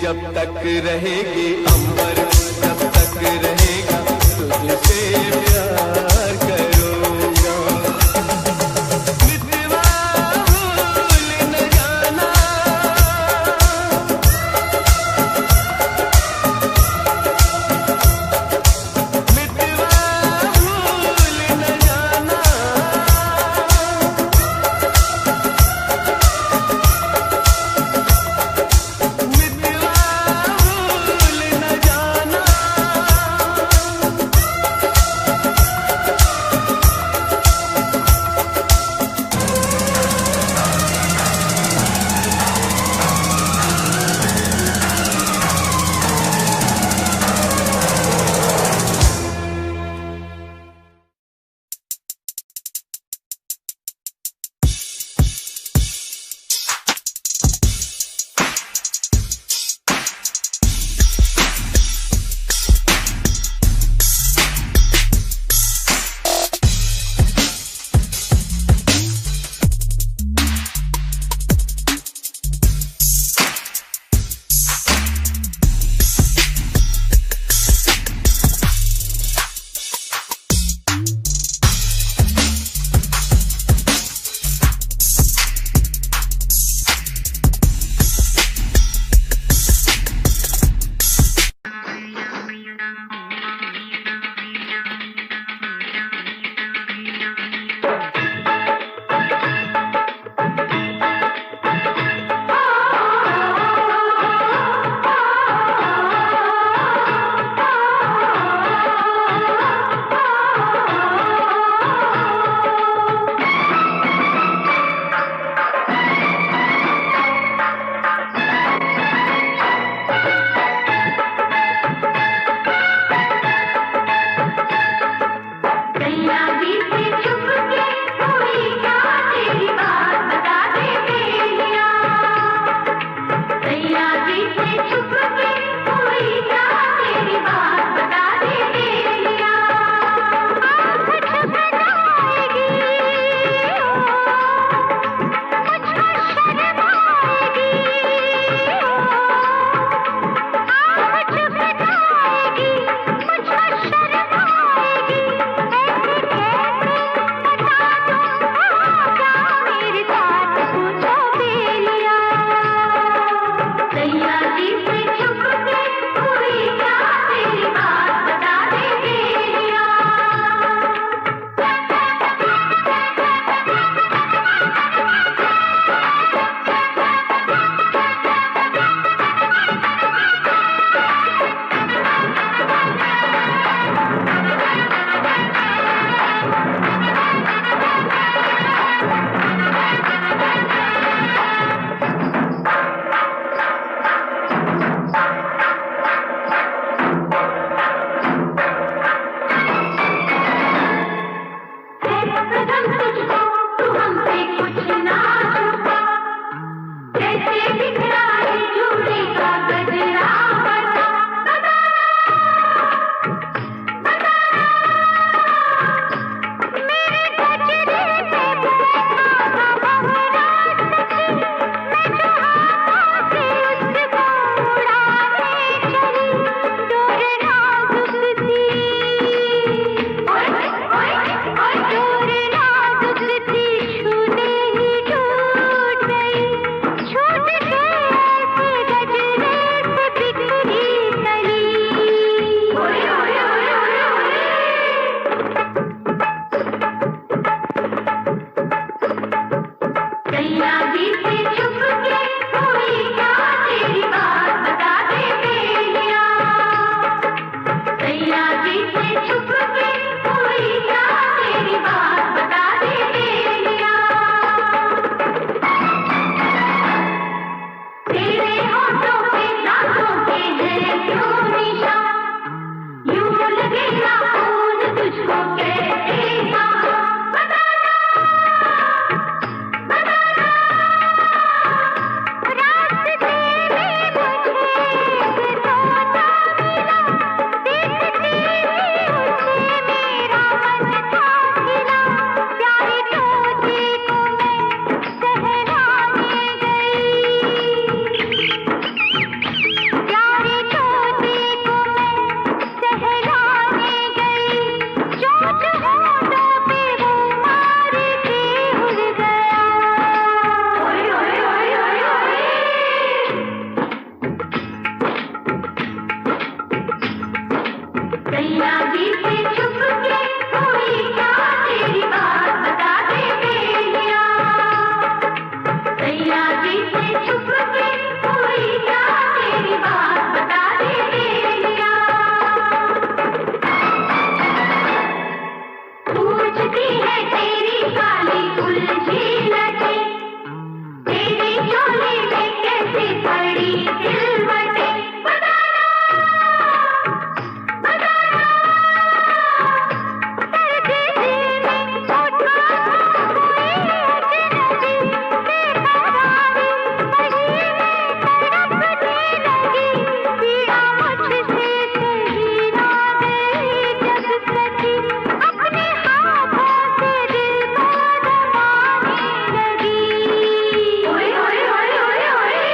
जब तक रहेगी अंबर, जब तक रहेगा तुझसे प्यार करूंगा। मितवा भूल न जाना, मितवा भूल न जाना, मितवा भूल न जाना। सैया जी से छुप के कोई क्या तेरी बात बता दे बेलिया सैया जी से छुप के कोई क्या तेरी बात बता दे बेलिया तेरे होठों पे दांतों के हैं क्यों निशान यूं लगेगा खून तुझको कैसे कहा बताना बताना रास्ते में मुझे तोता मिला देखती ही उसे मेरा मन था खिला प्यारी तोते को मैं सहलाने गई प्यारे तोते को मैं सहलाने गई चोट होठों पे वो मार के उड़ गया ओए ओए ओए ओए ओए सैया जी से छुप के कोई क्या तेरी बात बता दे बेलिया सैया जी से छुप के कोई क्या तेरी बात बता दे बेलिया पूछती है तेरी काली उलझी लटे तेरी चोली में कैसे पड़ी सिलवटें बताना बताना दर्द दिल में उठा कोई अजनबी बेकरारी वही में तड़पने लगी पीड़ा मुझसे सही ना गई जब सकी अपने हाथों से दिल को दबाने लगी ओए ओए ओए ओए ओए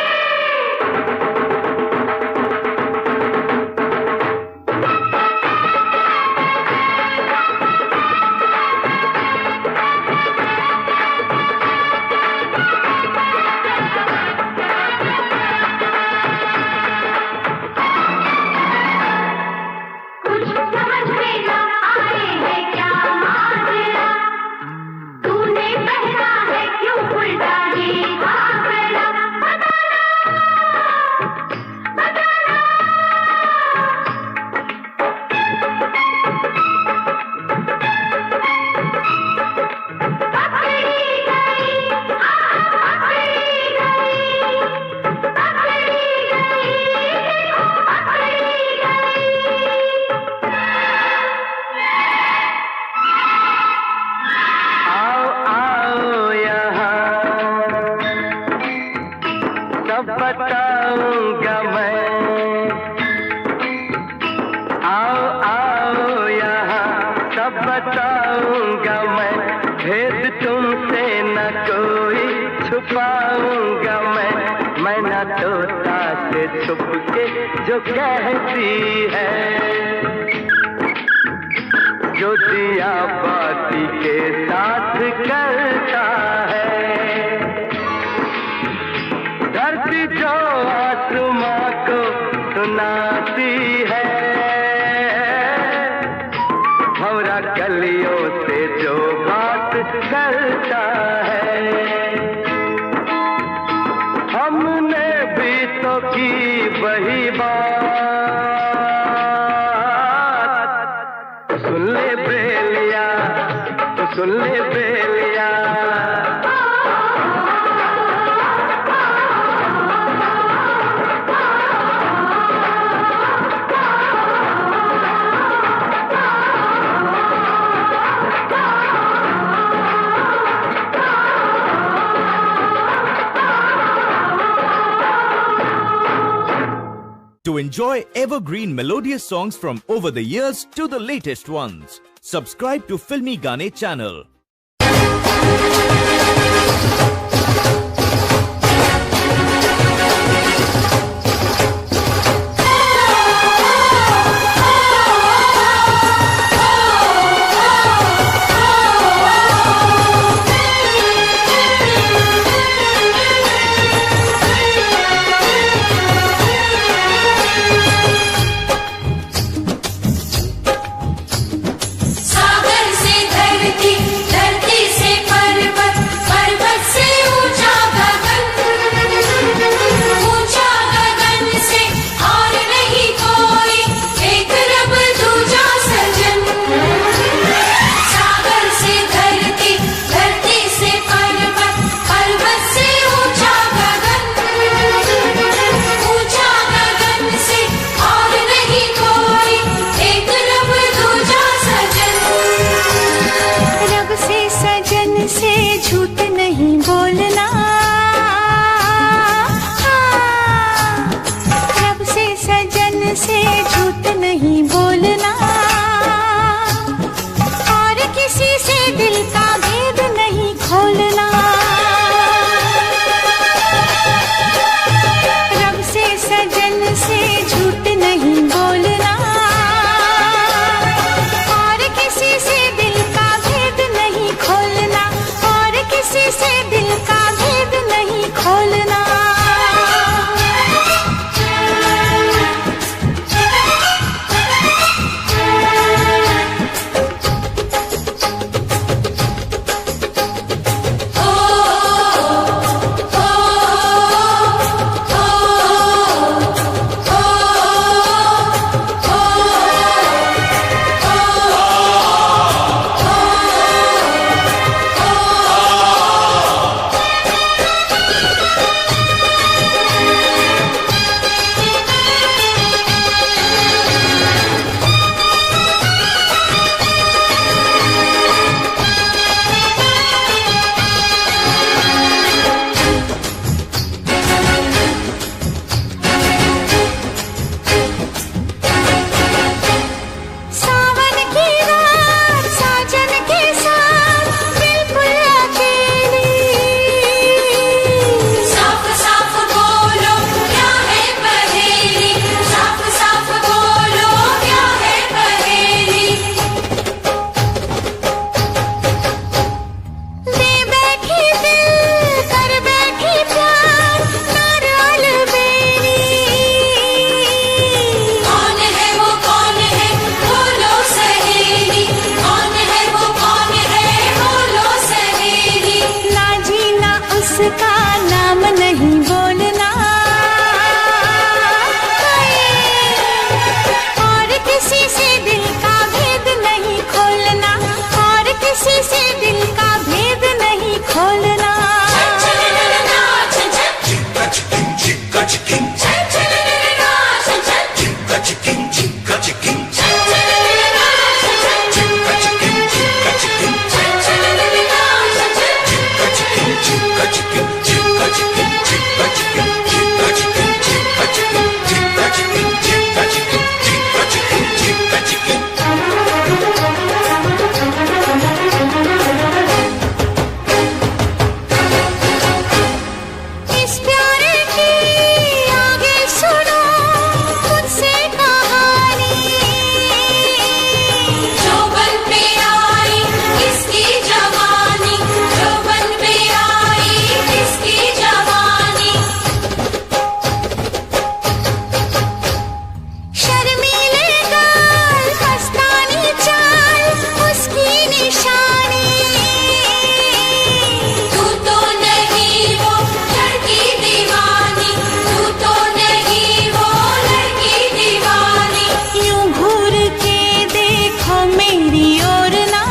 कुछ समझ में न आए है क्या माजरा तूने पहना है क्यों उल्टा ये घाघरा बताना बताना पकड़ी गई पकड़ी गई पकड़ी गई पकड़ी गई आओ आओ यहाँ सब बताऊंगा मैं आओ आओ यहाँ सब बताऊंगा मैं भेद तुमसे न कोई छुपाऊंगा मैं न तोता से छुप के जो कहती है जो दिया बाती के साथ करता है धरती जो आसमां को सुनाती है भंवरा कलियों से जो बात करता है हमने भी तो की वही बात सुन ले बेलिया सुन ले बेलिया To enjoy evergreen melodious songs from over the years to the latest ones, subscribe to Filmy Gaane channel. सागर से धरती दिल कर बैठी प्यार नाराल बेरी। कौन है वो कौन है बोलो सहेली, कौन है वो कौन है बोलो सहेली। ना जीना उसका नाम नहीं बोलना, और किसी से दिल का भेद नहीं खोलना, और किसी से दिल का भेद नहीं खोलना। इस प्यारे की आगे सुनो मुझसे कहानी, जो बन पे आई किसकी जवानी, जो बन पे आई किसकी जवानी। शर्मीले गाल मस्तानी चाल उसकी निशानी। तू तो नहीं वो लड़की दीवानी, तू तो नहीं वो लड़की दीवानी। यूं घूर के देखो मेरी ओर ना,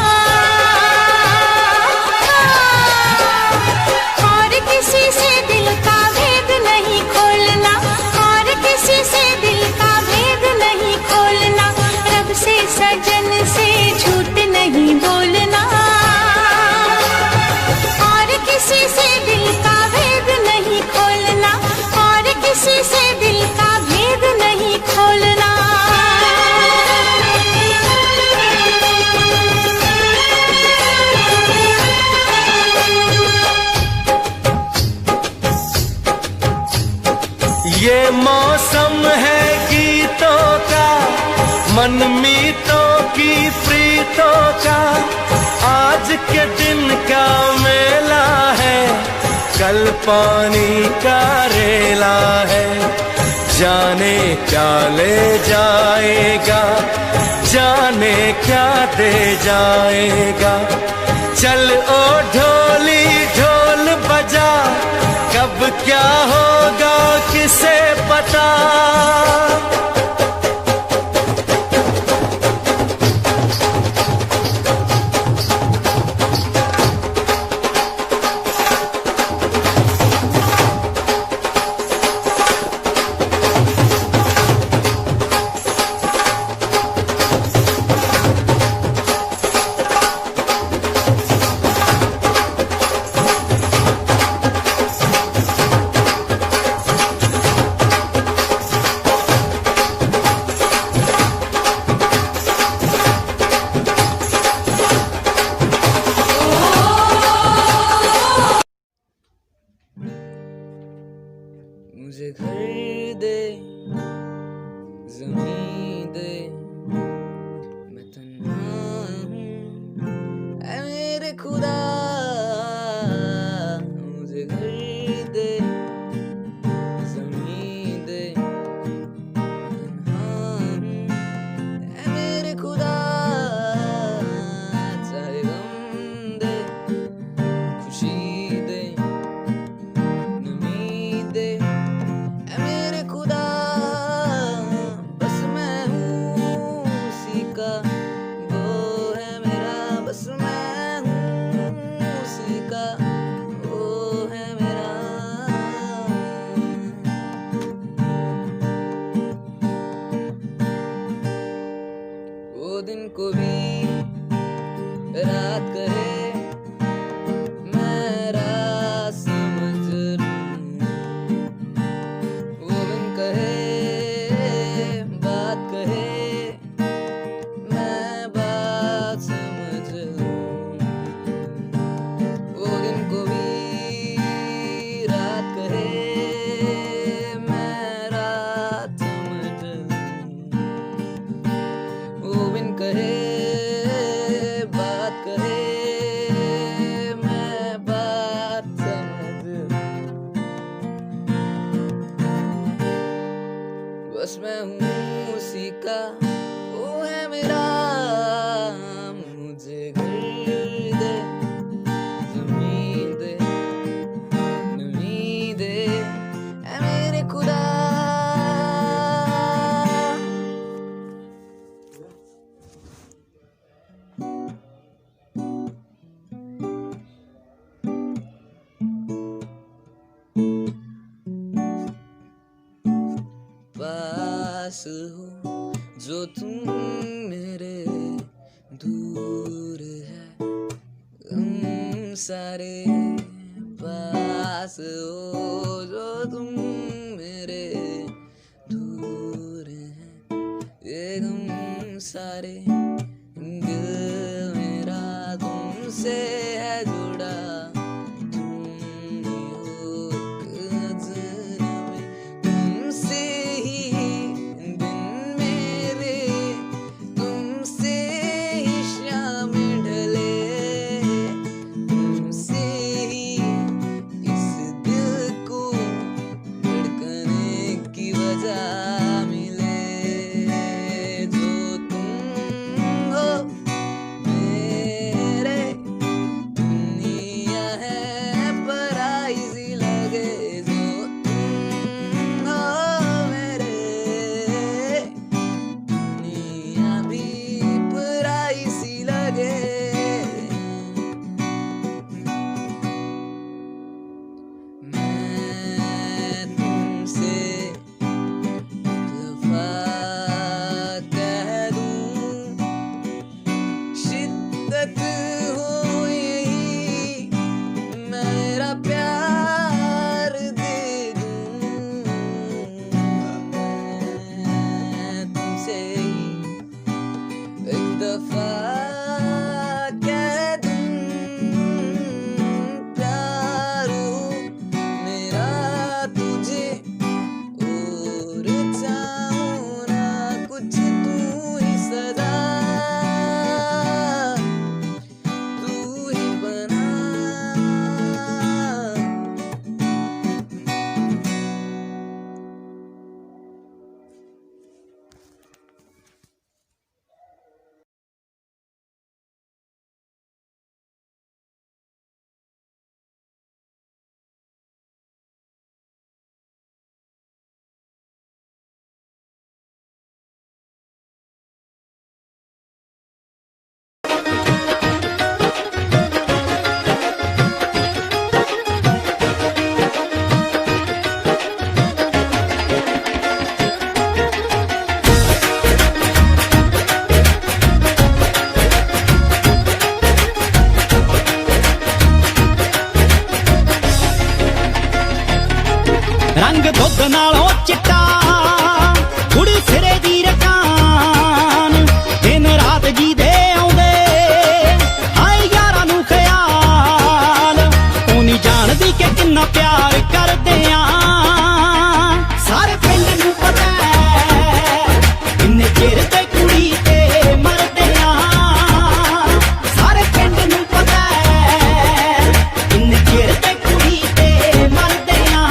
और किसी से दिल का भेद नहीं खोलना, और किसी से दिल का भेद नहीं खोलना। रब से सजन से झूठ नहीं बोलना, और किसी से दिल का भेद नहीं खोलना, और किसी से दिल का भेद नहीं खोलना। ये मौसम है गीतों का, मनमीतों की प्रीतों का, आज के दिन का मेला है, कल पानी का रेला है। जाने क्या ले जाएगा, जाने क्या दे जाएगा। चल ओ ढोली ढोल बजा, कब क्या होगा किसे पता। मुझे घर दे ज़मीं दे, मैं तन्हा हूँ ऐ मेरे खुदा। मुझे घर दे ज़मीं दे, तन्हा हूँ ऐ मेरे खुदा। चाहे गम दे खुशी दे नमी दे, ऐ मेरे खुदा। बस पास हो जो तुम मेरे दूर है हम सारे पास हो जो तुम मेरे दूर हैं ये हम सारे दिल मेरा तुमसे है जुड़ा रंग दुध नालों चिट्टा कुड़ी सिरे दी रकान दिन रात जी दे आउंदे हाय यारां नूं ख्याल ओ नहीं जानदी कि किन्ना प्यार करदे आ सारे पिंड नूं पता किन्ने चिर ते कुड़ी ते मरदे आ सारे पिंड नूं पता किन्ने चिर ते कुड़ी ते मरदे आ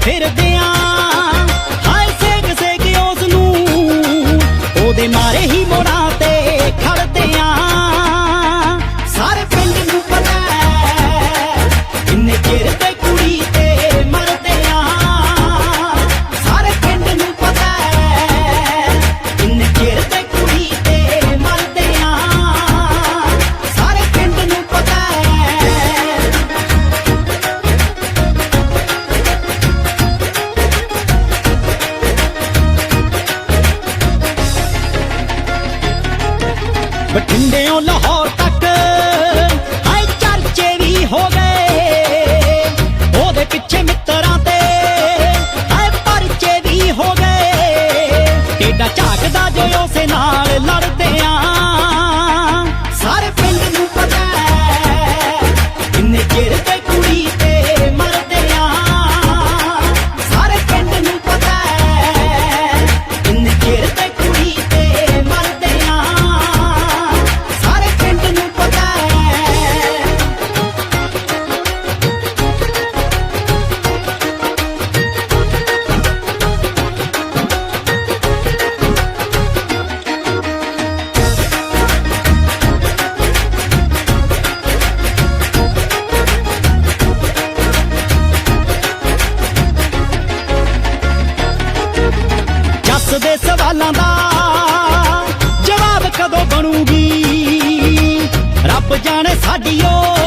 ਫਿਰਦੇ ਆਂ ਹਾਏ ਸੇਕ ਸੇਕ ਉਸ ਨੂੰ ਉਹਦੇ ਮਾਰੇ ਹੀ ਮੋੜਾਂ ਤੇ ਖੜਦੇ ਆਂ ਸਾਰੇ ਪਿੰਡ ਨੂੰ ਪਤਾ ਕਿੰਨੇ ਚਿਰ ਤੇ ਕੁੜੀ ਤੇ ਮਰਦੇ ਆਂ ਸਾਰੇ ਪਿੰਡ ਨੂੰ ਪਤਾ ਕਿੰਨੇ ਚਿਰ ਤੇ ਕੁੜੀ ਤੇ ਮਰਦੇ ਆਂ ਸਾਰੇ ਪਿੰਡ ਨੂੰ ਪਤਾ ਬਠਿੰਡਿਓਂ ਲਾਹੌਰ ਤੱਕ ਹਾਏ ਚਰਚੇ ਵੀ ਹੋ ਗਏ ਉਹਦੇ ਪਿੱਛੇ ਮਿੱਤਰਾਂ ਤੇ ਹਾਏ ਪਰਚੇ ਵੀ ਹੋ ਗਏ ਟੇਡਾ ਝਾਕਦਾ ਜੋ ਉਸੇ ਨਾਲ ਲੜਦੇ ਆਂ ਸਾਰੇ ਪਿੰਡ ਨੂੰ ਪਤਾ ਕਿੰਨੇ ਚਿਰ ਤੇ ਕੁੜੀ ਤੇ ਮਰਦੇ ਆਂ ਸਾਰੇ ਪਿੰਡ ਨੂੰ ਪਤਾ ਕਿੰਨੇ ਚਿਰ ਤੇ ਕੁੜੀ ਤੇ ਮਰਦੇ ਆਂ ਸਾਡੀ ਓ